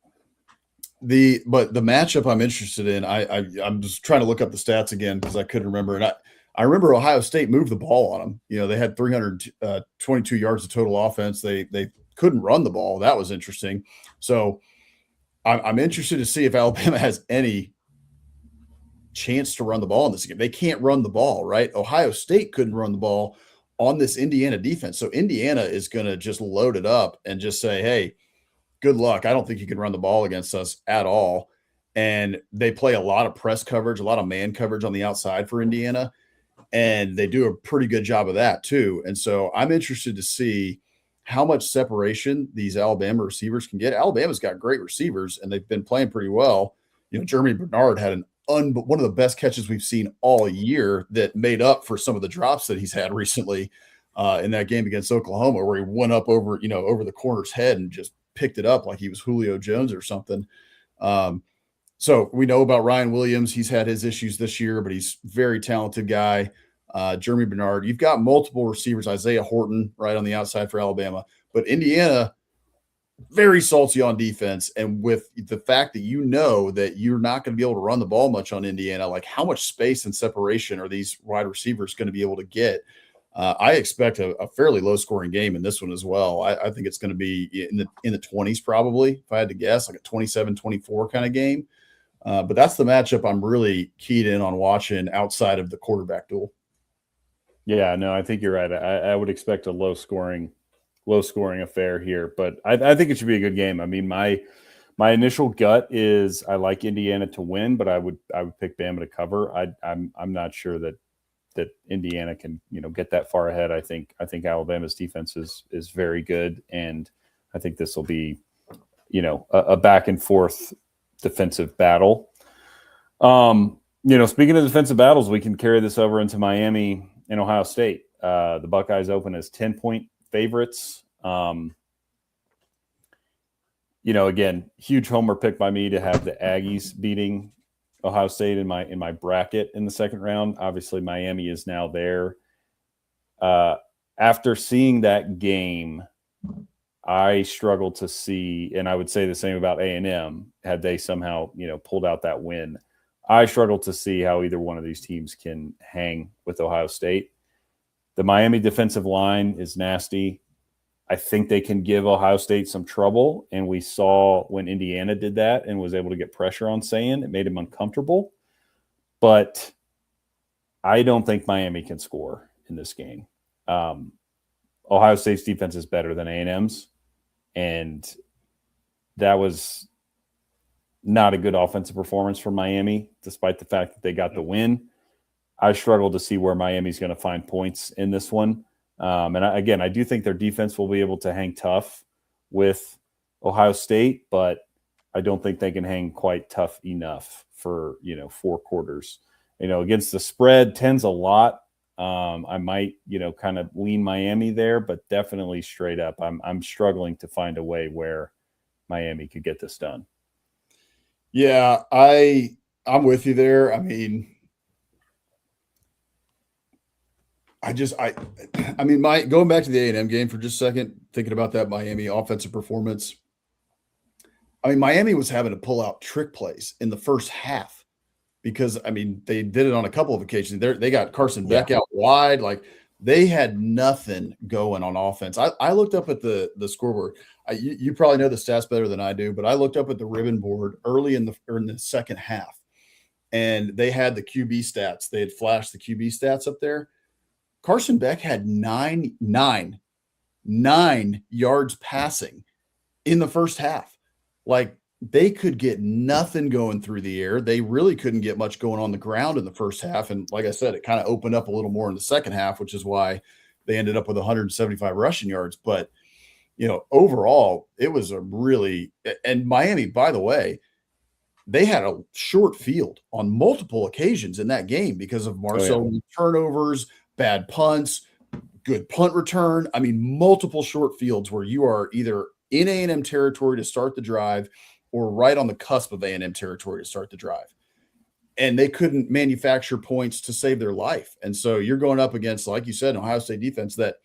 the matchup I'm interested in, I'm just trying to look up the stats again because I couldn't remember. And I remember Ohio State moved the ball on them. They had 322 yards of total offense. They couldn't run the ball. That was interesting. So I'm interested to see if Alabama has any chance to run the ball in this game. They can't run the ball, right? Ohio State couldn't run the ball on this Indiana defense. So Indiana is going to just load it up and just say, hey, good luck. I don't think you can run the ball against us at all. And they play a lot of press coverage, a lot of man coverage on the outside for Indiana. And they do a pretty good job of that too. And so I'm interested to see how much separation these Alabama receivers can get. Alabama's got great receivers, and they've been playing pretty well. Jeremy Bernard had one of the best catches we've seen all year that made up for some of the drops that he's had recently in that game against Oklahoma, where he went up over the corner's head and just picked it up like he was Julio Jones or something. So we know about Ryan Williams. He's had his issues this year, but he's a very talented guy. Jeremy Bernard. You've got multiple receivers. Isaiah Horton right on the outside for Alabama. But Indiana, very salty on defense. And with the fact that that you're not going to be able to run the ball much on Indiana, like how much space and separation are these wide receivers going to be able to get? I expect a fairly low-scoring game in this one as well. I think it's going to be in the 20s probably, if I had to guess, like a 27-24 kind of game. But that's the matchup I'm really keyed in on watching outside of the quarterback duel. Yeah, no, I think you're right. I would expect a low-scoring affair here, but I think it should be a good game. I mean, my initial gut is I like Indiana to win, but I would pick Bama to cover. I'm not sure that Indiana can get that far ahead. I think Alabama's defense is very good, and I think this will be a back and forth defensive battle. Speaking of defensive battles, we can carry this over into Miami and Ohio State. The Buckeyes open as 10-point favorites. Again, huge homer pick by me to have the Aggies beating Ohio State in my bracket in the second round. Obviously, Miami is now there. After seeing that game, I struggled to see, and I would say the same about A&M, had they somehow pulled out that win. I struggled to see how either one of these teams can hang with Ohio State. The Miami defensive line is nasty. I think they can give Ohio State some trouble, and we saw when Indiana did that and was able to get pressure on Sayin, it made him uncomfortable. But I don't think Miami can score in this game. Ohio State's defense is better than A&M's, and that was not a good offensive performance for Miami, despite the fact that they got the win. I struggle to see where Miami's going to find points in this one. I do think their defense will be able to hang tough with Ohio State, but I don't think they can hang quite tough enough for, 4 quarters. Against the spread, 10's a lot. I might, kind of lean Miami there, but definitely straight up, I'm struggling to find a way where Miami could get this done. Yeah, I'm with you there. I mean, going back to the A&M game for just a second, thinking about that Miami offensive performance. I mean, Miami was having to pull out trick plays in the first half because, they did it on a couple of occasions. They got Carson Beck out wide. Like, they had nothing going on offense. I looked up at the scoreboard. You probably know the stats better than I do, but I looked up at the ribbon board early in the second half, and they had the QB stats. They had flashed the QB stats up there. Carson Beck had nine yards passing in the first half. Like, they could get nothing going through the air. They really couldn't get much going on the ground in the first half. And like I said, it kind of opened up a little more in the second half, which is why they ended up with 175 rushing yards. But overall, it was a really – and Miami, by the way, they had a short field on multiple occasions in that game because of Marcel turnovers, bad punts, good punt return. I mean, multiple short fields where you are either in A&M territory to start the drive or right on the cusp of A&M territory to start the drive. And they couldn't manufacture points to save their life. And so you're going up against, like you said, an Ohio State defense that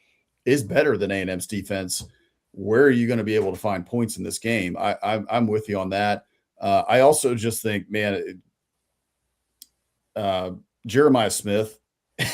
is better than A&M's defense. Where are you going to be able to find points in this game? I'm with you on that. I also just think, man, Jeremiah Smith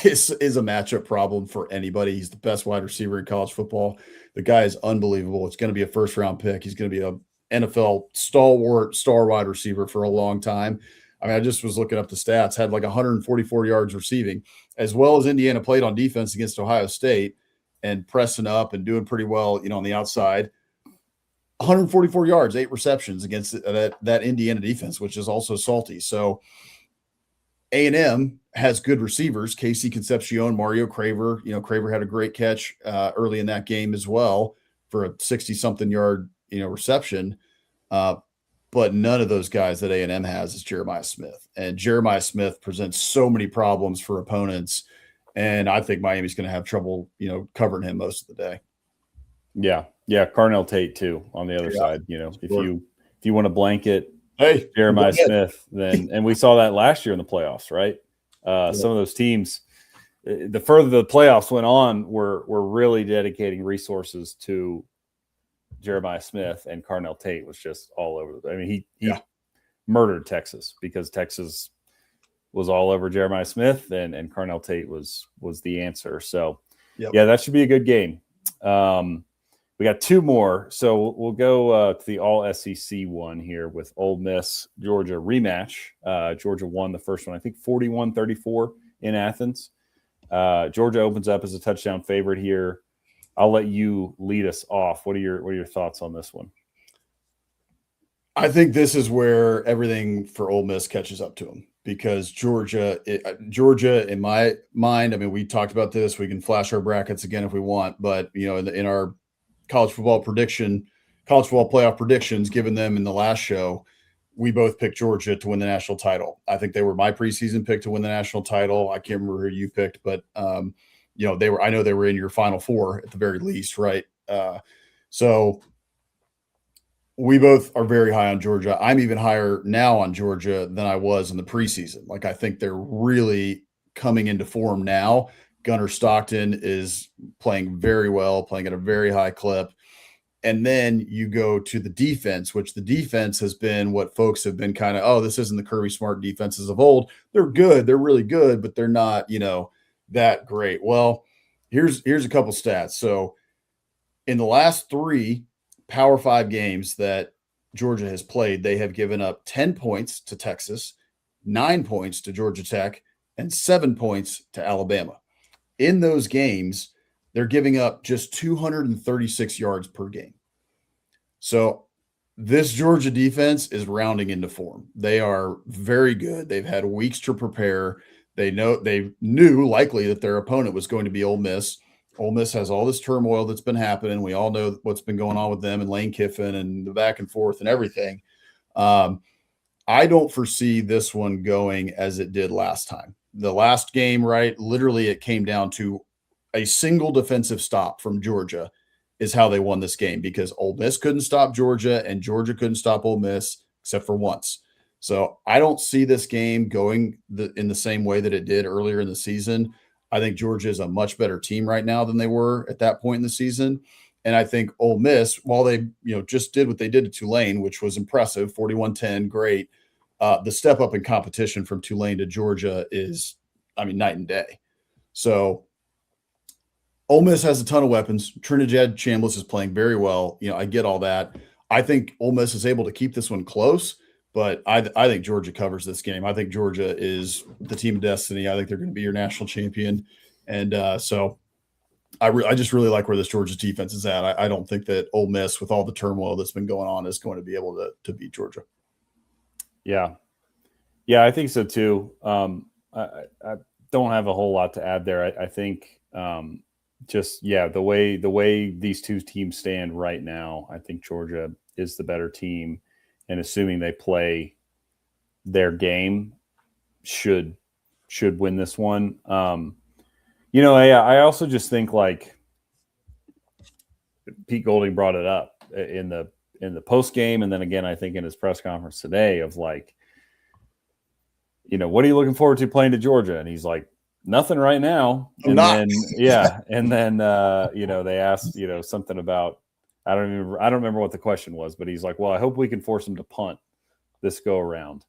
is a matchup problem for anybody. He's the best wide receiver in college football. The guy is unbelievable. It's going to be a first-round pick. He's going to be an NFL stalwart star wide receiver for a long time. I mean, I just was looking up the stats, had like 144 yards receiving, as well as Indiana played on defense against Ohio State and pressing up and doing pretty well, on the outside. 144 yards, 8 receptions against that Indiana defense, which is also salty. So A&M has good receivers, Casey Concepcion, Mario Craver. Craver had a great catch early in that game as well for a 60-something yard, reception. But none of those guys that A&M has is Jeremiah Smith. And Jeremiah Smith presents so many problems for opponents. And I think Miami's going to have trouble, covering him most of the day. Yeah. Yeah. Carnell Tate too, on the other side, if you want to blanket Jeremiah Smith, then, and we saw that last year in the playoffs, right? Some of those teams, the further the playoffs went on, were really dedicating resources to Jeremiah Smith, and Carnell Tate was just all over. I mean, he murdered Texas because Texas was all over Jeremiah Smith, and Carnell Tate was the answer. So, yeah, that should be a good game. We got 2 more, so we'll go to the all SEC one here with Ole Miss Georgia rematch. Georgia won the first one, I think 41-34 in Athens. Georgia opens up as a touchdown favorite here. I'll let you lead us off. What are your thoughts on this one? I think this is where everything for Ole Miss catches up to them, because Georgia, in my mind, I mean, we talked about this. We can flash our brackets again if we want, but in our college football playoff predictions given them in the last show, we both picked Georgia to win the national title. I think they were my preseason pick to win the national title. I can't remember who you picked, but I know they were in your Final Four at the very least, right? So we both are very high on Georgia. I'm even higher now on Georgia than I was in the preseason. Like, I think they're really coming into form now. Gunnar Stockton is playing very well, playing at a very high clip. And then you go to the defense, which the defense has been what folks have been kind of, this isn't the Kirby Smart defenses of old. They're good. They're really good, but they're not, that great. Well, here's a couple stats. So in the last 3 Power 5 games that Georgia has played, they have given up 10 points to Texas, 9 points to Georgia Tech, and 7 points to Alabama. In those games, they're giving up just 236 yards per game. So this Georgia defense is rounding into form. They are very good. They've had weeks to prepare. They knew likely that their opponent was going to be Ole Miss. Ole Miss has all this turmoil that's been happening. We all know what's been going on with them and Lane Kiffin and the back and forth and everything. I don't foresee this one going as it did last time. The last game, right, literally it came down to a single defensive stop from Georgia is how they won this game, because Ole Miss couldn't stop Georgia and Georgia couldn't stop Ole Miss except for once. So I don't see this game going in the same way that it did earlier in the season. I think Georgia is a much better team right now than they were at that point in the season. And I think Ole Miss, while they just did what they did to Tulane, which was impressive, 41-10, great, the step up in competition from Tulane to Georgia is, night and day. So Ole Miss has a ton of weapons. Trinidad Chambliss is playing very well. I get all that. I think Ole Miss is able to keep this one close, but I think Georgia covers this game. I think Georgia is the team of destiny. I think they're going to be your national champion. And so I just really like where this Georgia defense is at. I don't think that Ole Miss, with all the turmoil that's been going on, is going to be able to beat Georgia. Yeah. Yeah, I think so too. I don't have a whole lot to add there. I think just the way these two teams stand right now, I think Georgia is the better team, and assuming they play their game, should win this one. I also just think like Pete Golding brought it up in the post game, and then again I think in his press conference today of like, what are you looking forward to playing to Georgia? And he's like, nothing right now. And then they asked something about I don't remember what the question was, but he's like, well, I hope we can force him to punt this go around.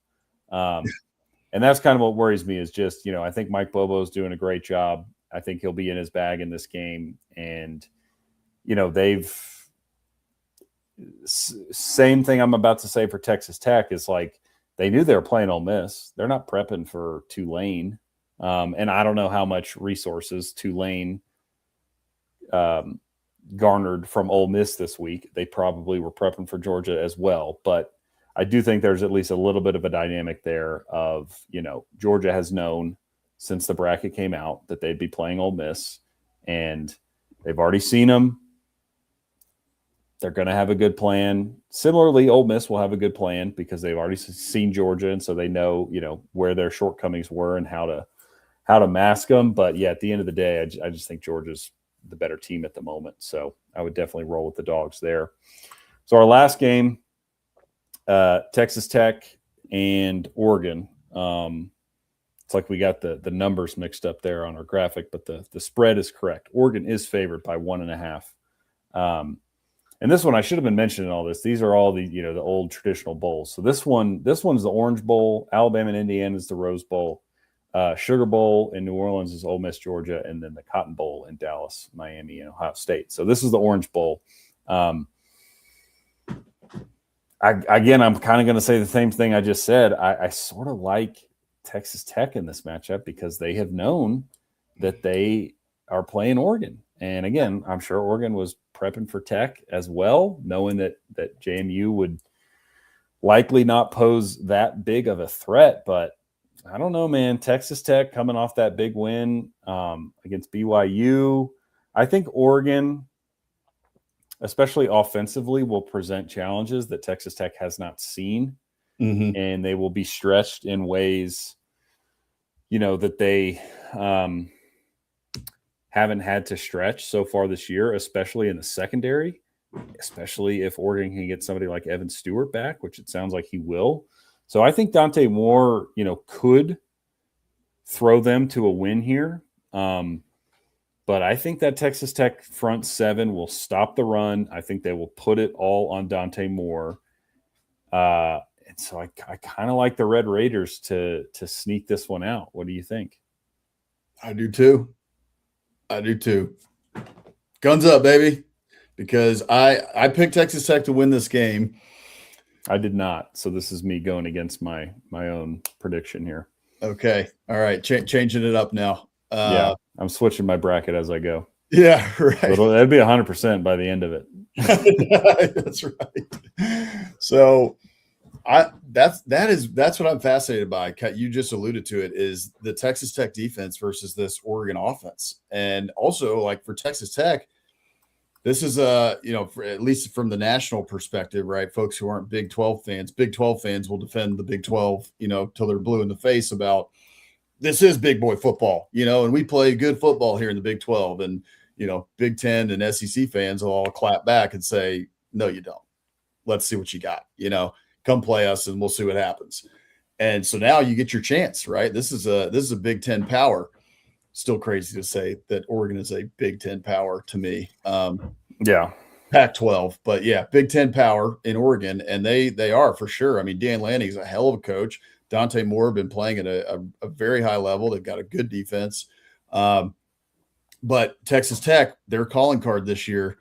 And that's kind of what worries me is just, I think Mike Bobo's doing a great job. I think he'll be in his bag in this game. And, same thing I'm about to say for Texas Tech is like, they knew they were playing Ole Miss. They're not prepping for Tulane. And I don't know how much resources Tulane garnered from Ole Miss this week. They probably were prepping for Georgia as well. But I do think there's at least a little bit of a dynamic there of, Georgia has known since the bracket came out that they'd be playing Ole Miss, and they've already seen them. They're going to have a good plan. Similarly, Ole Miss will have a good plan because they've already seen Georgia, and so they know, where their shortcomings were and how to mask them. But yeah, at the end of the day, I just think Georgia's the better team at the moment. So I would definitely roll with the dogs there. So our last game, Texas Tech and Oregon. It's like we got the numbers mixed up there on our graphic, but the spread is correct. Oregon is favored by 1.5. And this one, I should have been mentioning all this. These are all the old traditional bowls. So this one's the Orange Bowl. Alabama and Indiana is the Rose Bowl. Sugar Bowl in New Orleans is Ole Miss, Georgia, and then the Cotton Bowl in Dallas, Miami, and Ohio State. So this is the Orange Bowl. I'm kind of going to say the same thing I just said. I sort of like Texas Tech in this matchup because they have known that they are playing Oregon. And again, I'm sure Oregon was prepping for Tech as well, knowing that JMU would likely not pose that big of a threat. But I don't know, man. Texas Tech coming off that big win against BYU. I think Oregon, especially offensively, will present challenges that Texas Tech has not seen. Mm-hmm. And they will be stretched in ways, that they haven't had to stretch so far this year, especially in the secondary, especially if Oregon can get somebody like Evan Stewart back, which it sounds like he will. So I think Dante Moore, could throw them to a win here. But I think that Texas Tech front seven will stop the run. I think they will put it all on Dante Moore. And so I kind of like the Red Raiders to sneak this one out. What do you think? I do too. Guns up, baby. Because I picked Texas Tech to win this game. I did not. So this is me going against my own prediction here. Okay. All right. Changing it up now. I'm switching my bracket as I go. Yeah, right. That'd be 100% by the end of it. That's right. So that's what I'm fascinated by. You just alluded to it, is the Texas Tech defense versus this Oregon offense. And also, like, for Texas Tech, this is at least from the national perspective, right? Folks who aren't Big 12 fans will defend the Big 12, till they're blue in the face about this is big boy football, and we play good football here in the Big 12. And, Big 10 and SEC fans will all clap back and say, no, you don't. Let's see what you got, come play us and we'll see what happens. And so now you get your chance, right? This is a Big 10 power. Still crazy to say that Oregon is a Big 10 power to me. Pac-12, but yeah, Big 10 power in Oregon, and they are for sure. I mean, Dan Lanning's a hell of a coach. Dante Moore been playing at a very high level. They've got a good defense. But Texas Tech, their calling card this year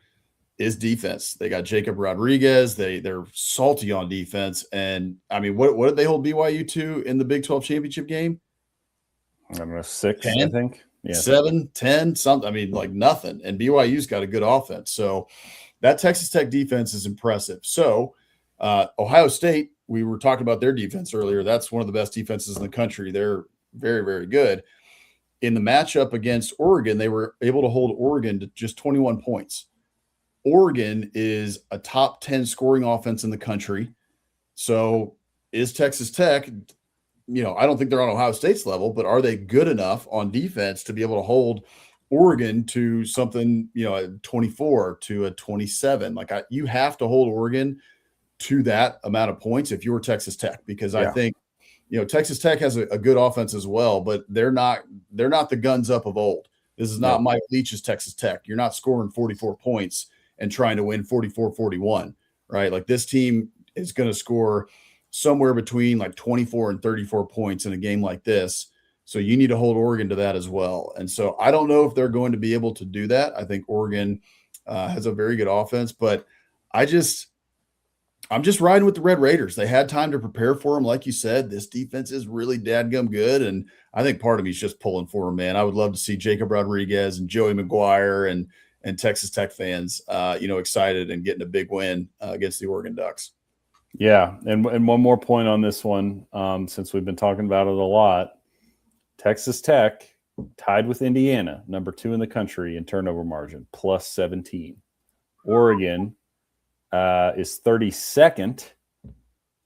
is defense. They got Jacob Rodriguez. They're salty on defense. And I mean, what did they hold BYU to in the Big 12 championship game? I don't know, 6, 10? I think. Yeah. 7, 10, something. I mean, like nothing. And BYU's got a good offense. So that Texas Tech defense is impressive. So Ohio State, we were talking about their defense earlier. That's one of the best defenses in the country. They're very, very good. in the matchup against Oregon, they were able to hold Oregon to just 21 points. Oregon is a top 10 scoring offense in the country. So is Texas Tech, I don't think they're on Ohio State's level, but are they good enough on defense to be able to hold Oregon to something, a 24 to a 27? Like you have to hold Oregon to that amount of points if you're Texas Tech, because I think, Texas Tech has a good offense as well, but they're not the guns up of old. This is not Mike Leach's Texas Tech. You're not scoring 44 points and trying to win 44-41, right? Like this team is going to score somewhere between like 24 and 34 points in a game like this. So you need to hold Oregon to that as well. And so I don't know if they're going to be able to do that. I think Oregon has a very good offense, but I'm just riding with the Red Raiders. They had time to prepare for them. Like you said, this defense is really dadgum good. And I think part of me is just pulling for them, man. I would love to see Jacob Rodriguez and Joey McGuire and Texas Tech fans, excited and getting a big win against the Oregon Ducks. Yeah. And one more point on this one, since we've been talking about it a lot. Texas Tech tied with Indiana, number 2 in the country in turnover margin, plus 17. Oregon is 32nd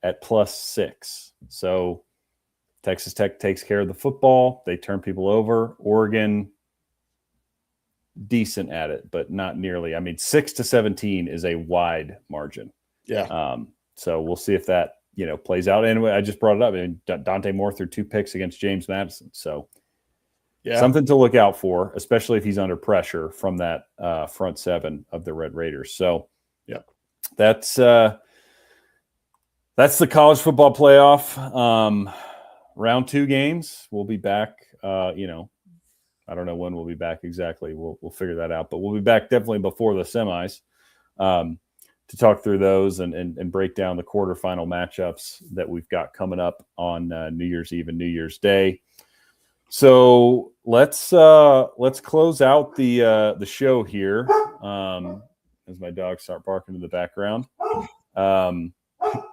at plus 6. So Texas Tech takes care of the football. They turn people over. Oregon, decent at it, but not nearly. 6 to 17 is a wide margin. Yeah. So we'll see if that, plays out. Anyway, I just brought it up. And Dante Moore threw 2 picks against James Madison. So something to look out for, especially if he's under pressure from that front 7 of the Red Raiders. So that's the college football playoff. Round 2 games. We'll be back. I don't know when we'll be back exactly. We'll figure that out, but we'll be back definitely before the semis to talk through those and break down the quarterfinal matchups that we've got coming up on New Year's Eve and New Year's Day. So let's close out the show here as my dogs start barking in the background. Time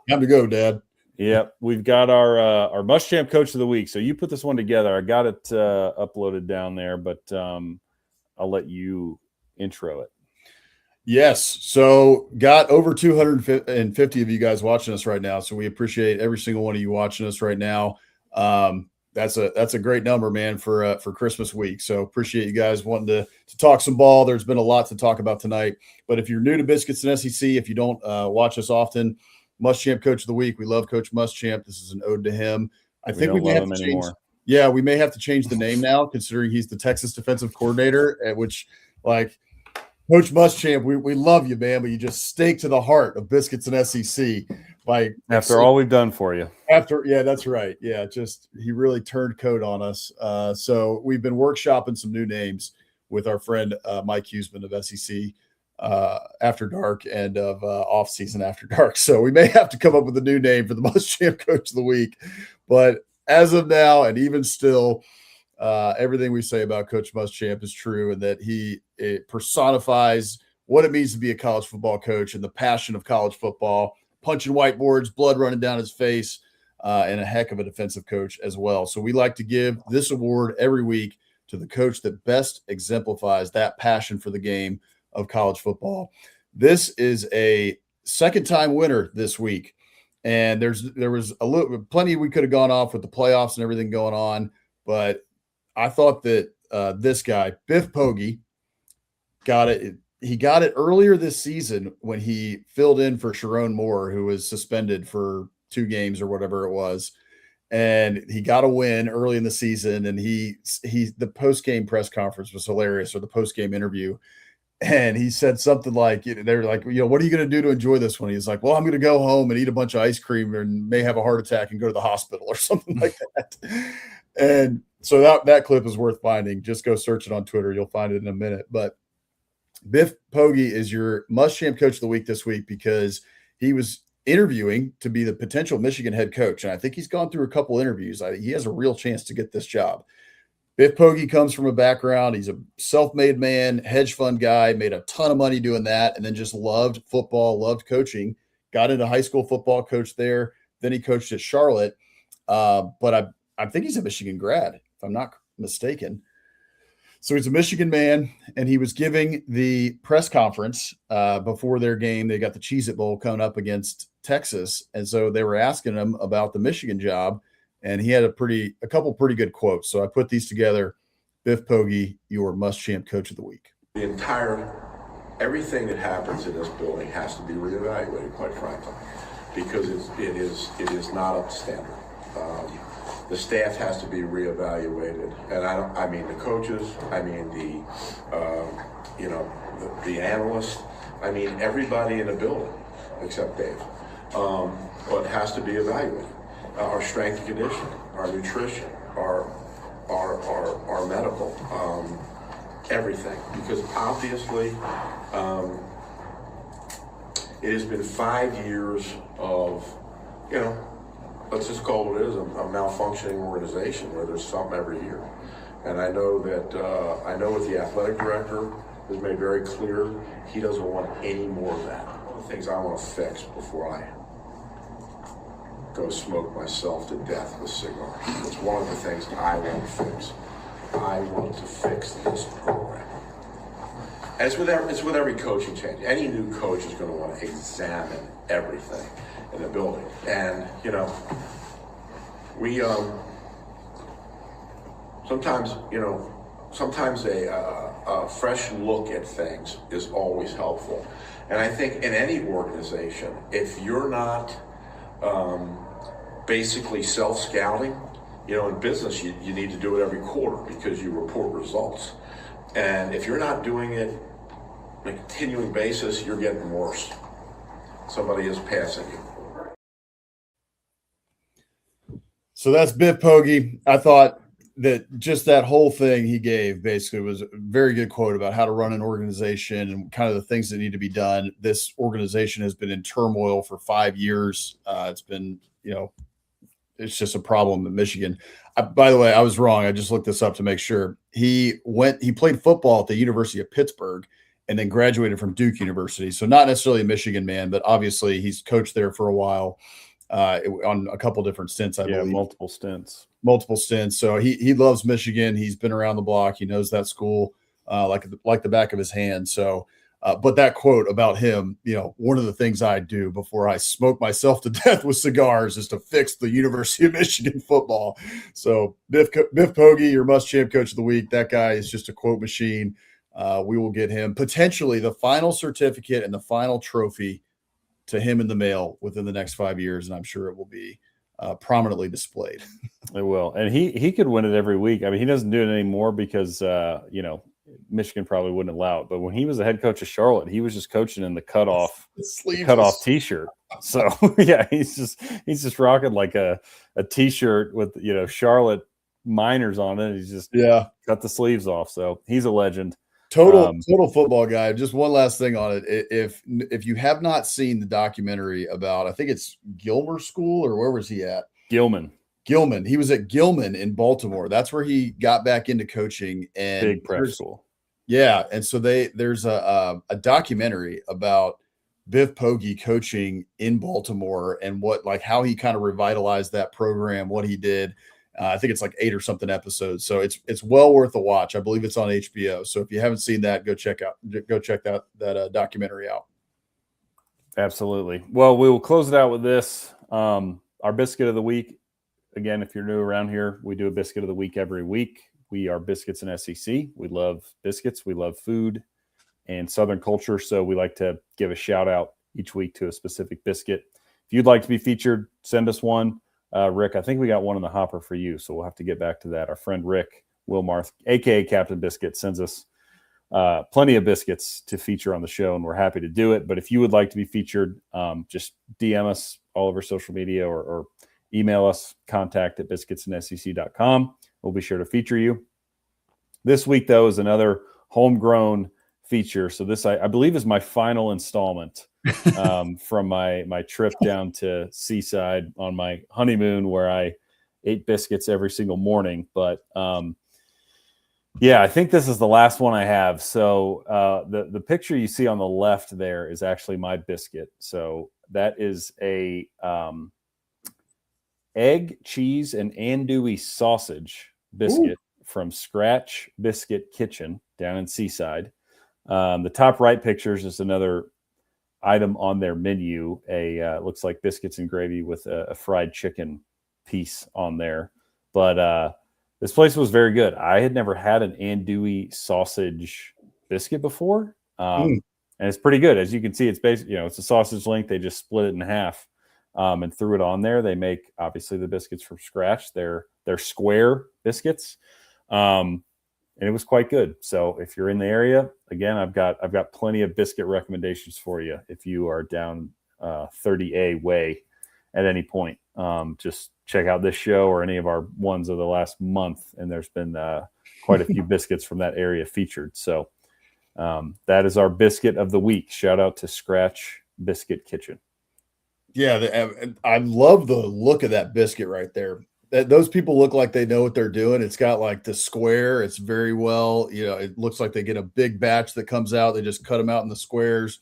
to go, Dad. Yep, we've got our Muschamp Coach of the Week. So you put this one together. I got it uploaded down there, but I'll let you intro it. Yes. So got over 250 of you guys watching us right now. So we appreciate every single one of you watching us right now. That's a great number, man, for Christmas week. So appreciate you guys wanting to talk some ball. There's been a lot to talk about tonight. But if you're new to Biscuits and SEC, if you don't watch us often, Muschamp Coach of the Week. We love Coach Muschamp. This is an ode to him. I think we may have to change. Yeah, we may have to change the name now, considering he's the Texas defensive coordinator, at which, like, Coach Muschamp, we love you, man, but you just stake to the heart of Biscuits and SEC. Like after all we've done for you. Yeah, that's right. Yeah, just he really turned code on us. So we've been workshopping some new names with our friend Mike Huseman of SEC After Dark and of Off Season After Dark. So we may have to come up with a new name for the Muschamp Coach of the Week. But as of now, and even still, everything we say about Coach Muschamp is true, and that it personifies what it means to be a college football coach and the passion of college football, punching whiteboards, blood running down his face, and a heck of a defensive coach as well. So we like to give this award every week to the coach that best exemplifies that passion for the game of college football. This is a second-time winner this week, and there was plenty we could have gone off with the playoffs and everything going on, but I thought that this guy, Biff Poggi, got it. He got it earlier this season when he filled in for Sharon Moore, who was suspended for 2 games or whatever it was. And he got a win early in the season. And the post-game press conference was hilarious, or the post-game interview. And he said something like, they were like, what are you going to do to enjoy this one? He's like, well, I'm going to go home and eat a bunch of ice cream and may have a heart attack and go to the hospital or something like that. And so that clip is worth finding. Just go search it on Twitter. You'll find it in a minute. But Biff Poggi is your Muschamp Coach of the Week this week because he was interviewing to be the potential Michigan head coach. And I think he's gone through a couple interviews. He has a real chance to get this job. Biff Poggi comes from a background. He's a self-made man, hedge fund guy, made a ton of money doing that, and then just loved football, loved coaching, got into high school football, coached there. Then he coached at Charlotte. But I think he's a Michigan grad, if I'm not mistaken. So he's a Michigan man, and he was giving the press conference before their game. They got the Cheez-It Bowl coming up against Texas, and so they were asking him about the Michigan job, and he had a couple pretty good quotes. So I put these together. Biff Poggi, your Muschamp Coach of the Week. Everything that happens in this building has to be reevaluated, quite frankly, because it is not up to standard. The staff has to be reevaluated, and I mean the coaches, I mean the analysts, I mean everybody in the building except Dave, but it has to be evaluated. Our strength and conditioning, our nutrition, our medical, everything, because obviously it has been 5 years of, let's just call it what it is, a malfunctioning organization where there's something every year. And I know that the athletic director has made very clear he doesn't want any more of that. One of the things I want to fix before I go smoke myself to death with cigars. It's one of the things I want to fix. I want to fix this program. And it's with every coaching change. Any new coach is going to want to examine everything in the building. And, we sometimes a fresh look at things is always helpful. And I think in any organization, if you're not basically self-scouting, in business, you need to do it every quarter because you report results. And if you're not doing it on a continuing basis, you're getting worse. Somebody is passing you. So that's Biff Poggi. I thought that just that whole thing he gave basically was a very good quote about how to run an organization and kind of the things that need to be done. This organization has been in turmoil for 5 years. It's been, it's just a problem in Michigan. By the way, I was wrong. I just looked this up to make sure. He played football at the University of Pittsburgh and then graduated from Duke University. So not necessarily a Michigan man, but obviously he's coached there for a while on a couple different stints, I believe. Multiple stints. So he loves Michigan. He's been around the block. He knows that school like the back of his hand. So but that quote about him, one of the things I do before I smoke myself to death with cigars is to fix the University of Michigan football. So Biff Poggi, your Muschamp Coach of the Week. That guy is just a quote machine. We will get him potentially the final certificate and the final trophy to him in the mail within the next 5 years, and I'm sure it will be prominently displayed. It will, and he could win it every week. I mean, he doesn't do it anymore because Michigan probably wouldn't allow it. But when he was the head coach of Charlotte, he was just coaching in the cutoff T-shirt. So yeah, he's just rocking like a T-shirt with Charlotte Miners on it. He's just cut the sleeves off. So he's a legend. Total football guy. Just one last thing on it. If you have not seen the documentary about, I think it's Gilmer School, or where was he at? Gilman. He was at Gilman in Baltimore. That's where he got back into coaching. And big prep school. Yeah. And so there's a documentary about Biff Poggi coaching in Baltimore and how he kind of revitalized that program, what he did. I think it's like 8 or something episodes. So it's well worth a watch. I believe it's on HBO. So if you haven't seen that, go check that documentary out. Absolutely. Well, we will close it out with this. Our biscuit of the week. Again, if you're new around here, we do a biscuit of the week every week. We are Biscuits and SEC. We love biscuits. We love food and Southern culture. So we like to give a shout out each week to a specific biscuit. If you'd like to be featured, send us one. Rick, I think we got one in the hopper for you, so we'll have to get back to that. Our friend Rick Wilmarth, a.k.a. Captain Biscuit, sends us plenty of biscuits to feature on the show, and we're happy to do it. But if you would like to be featured, just DM us all over social media or email us, contact@biscuitsandsec.com. We'll be sure to feature you. This week, though, is another homegrown feature. So this, I believe, is my final installment from my trip down to Seaside on my honeymoon, where I ate biscuits every single morning. But I think this is the last one I have. So the picture you see on the left there is actually my biscuit. So that is a egg, cheese, and andouille sausage biscuit from Scratch Biscuit Kitchen down in Seaside. The top right pictures is another item on their menu. Looks like biscuits and gravy with a fried chicken piece on there. But this place was very good. I had never had an andouille sausage biscuit before. And it's pretty good. As you can see, it's basically, it's a sausage link. They just split it in half and threw it on there. They make, obviously, the biscuits from scratch. They're square biscuits. And it was quite good. So if you're in the area, again, I've got plenty of biscuit recommendations for you if you are down 30A way at any point. Just check out this show or any of our ones of the last month, and there's been quite a few biscuits from that area featured. So that is our biscuit of the week. Shout out to Scratch Biscuit Kitchen. Yeah, I love the look of that biscuit right there. Those people look like they know what they're doing. It's got like the square. It's very well, it looks like they get a big batch that comes out. They just cut them out in the squares.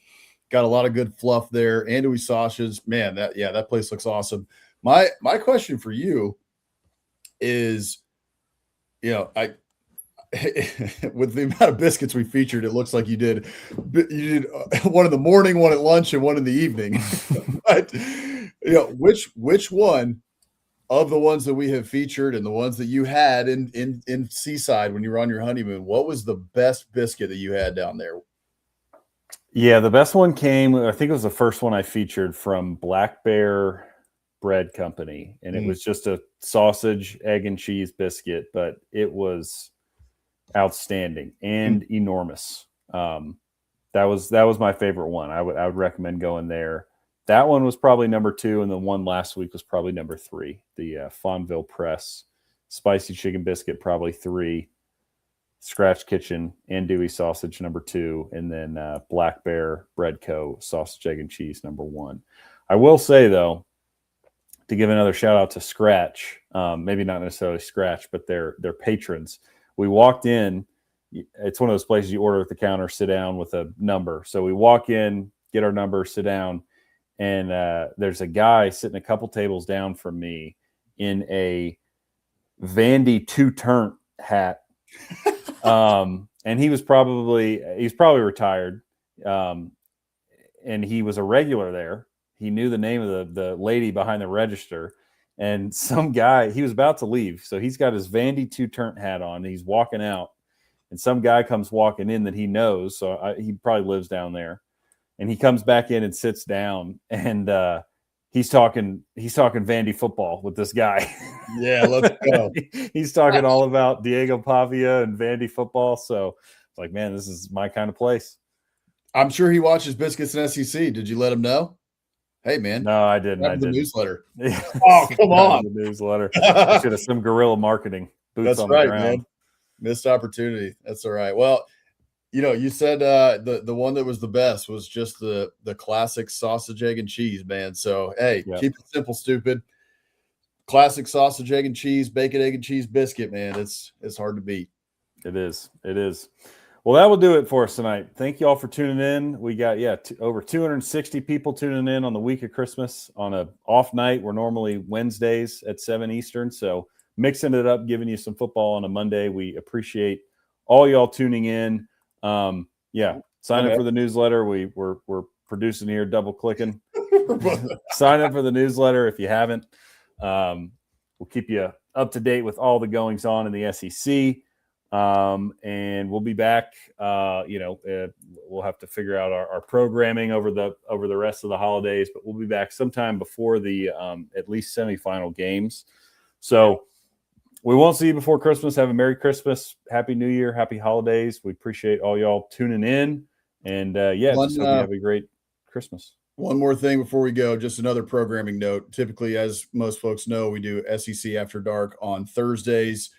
Got a lot of good fluff there. Andouille sausages, man, that place looks awesome. My question for you is, I with the amount of biscuits we featured, it looks like you did one in the morning, one at lunch, and one in the evening. But which one of the ones that we have featured and the ones that you had in Seaside when you were on your honeymoon, what was the best biscuit that you had down there? Yeah, the best one came, I think it was the first one I featured, from Black Bear Bread Company. And it was just a sausage, egg, and cheese biscuit, but it was outstanding and enormous. That was my favorite one. I would recommend going there. That one was probably number 2, and the one last week was probably number 3. The Fonville Press spicy chicken biscuit, probably 3. Scratch Kitchen andouille sausage, number 2, and then Black Bear Bread Co. sausage, egg, and cheese, number 1. I will say, though, to give another shout out to Scratch, maybe not necessarily Scratch, but their patrons. We walked in. It's one of those places you order at the counter, sit down with a number. So we walk in, get our number, sit down. And there's a guy sitting a couple tables down from me in a Vandy two-turn hat. And he's probably retired. And he was a regular there. He knew the name of the lady behind the register. And some guy, he was about to leave. So he's got his Vandy two-turn hat on. And he's walking out. And some guy comes walking in that he knows. So he probably lives down there. And he comes back in and sits down, and he's talking Vandy football with this guy. Yeah, let's go. He's talking all about Diego Pavia and Vandy football. So it's like, man, this is my kind of place. I'm sure he watches Biscuits and SEC. Did you let him know? Hey, man. No, I didn't. The newsletter. Oh, come on. The newsletter. I should have some guerrilla marketing. Boots That's on right, the ground. Man. Missed opportunity. That's all right. Well, you said the one that was the best was just the classic sausage, egg, and cheese, man. So, hey, Keep it simple, stupid. Classic sausage, egg, and cheese, bacon, egg, and cheese biscuit, man. It's hard to beat. It is. Well, that will do it for us tonight. Thank you all for tuning in. We got, over 260 people tuning in on the week of Christmas on a off night. We're normally Wednesdays at 7 Eastern. So mixing it up, giving you some football on a Monday. We appreciate all y'all tuning in. Sign up for the newsletter. We're producing here, double clicking. Sign up for the newsletter if you haven't. We'll keep you up to date with all the goings on in the SEC. And we'll be back. We'll have to figure out our programming over the rest of the holidays, but we'll be back sometime before the at least semifinal games. So we won't see you before Christmas. Have a Merry Christmas, Happy New Year, Happy Holidays. We appreciate all y'all tuning in. And just hope you have a great Christmas. One more thing before we go, just another programming note. Typically, as most folks know, we do SEC After Dark on Thursdays.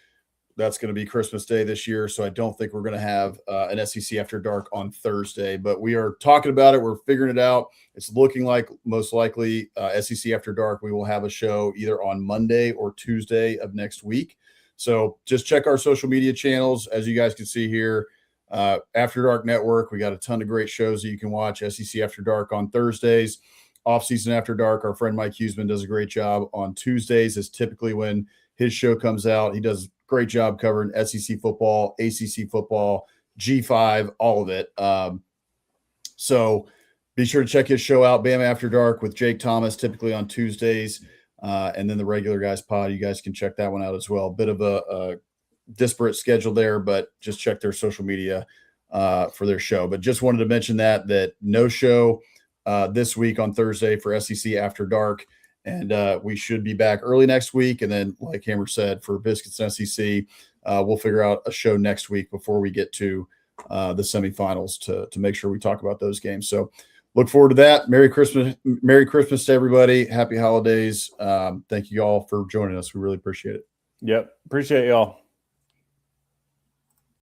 That's going to be Christmas Day this year, so I don't think we're going to have an SEC After Dark on Thursday. But we are talking about it. We're figuring it out. It's looking like most likely SEC After Dark, we will have a show either on Monday or Tuesday of next week. So just check our social media channels. As you guys can see here, After Dark Network, we got a ton of great shows that you can watch. SEC After Dark on Thursdays. Off-season After Dark, our friend Mike Huseman does a great job on Tuesdays. Is typically when his show comes out. He does great job covering SEC football, ACC football, G5, all of it. So be sure to check his show out, Bama After Dark with Jake Thomas, typically on Tuesdays. And then the Regular Guys pod, you guys can check that one out as well. Bit of a disparate schedule there, but just check their social media for their show. But just wanted to mention that no show this week on Thursday for SEC After Dark. And we should be back early next week. And then, like Hammer said, for Biscuits and SEC, we'll figure out a show next week before we get to the semifinals to make sure we talk about those games. So look forward to that. Merry Christmas to everybody. Happy holidays. Thank you all for joining us. We really appreciate it. Yep. Appreciate y'all.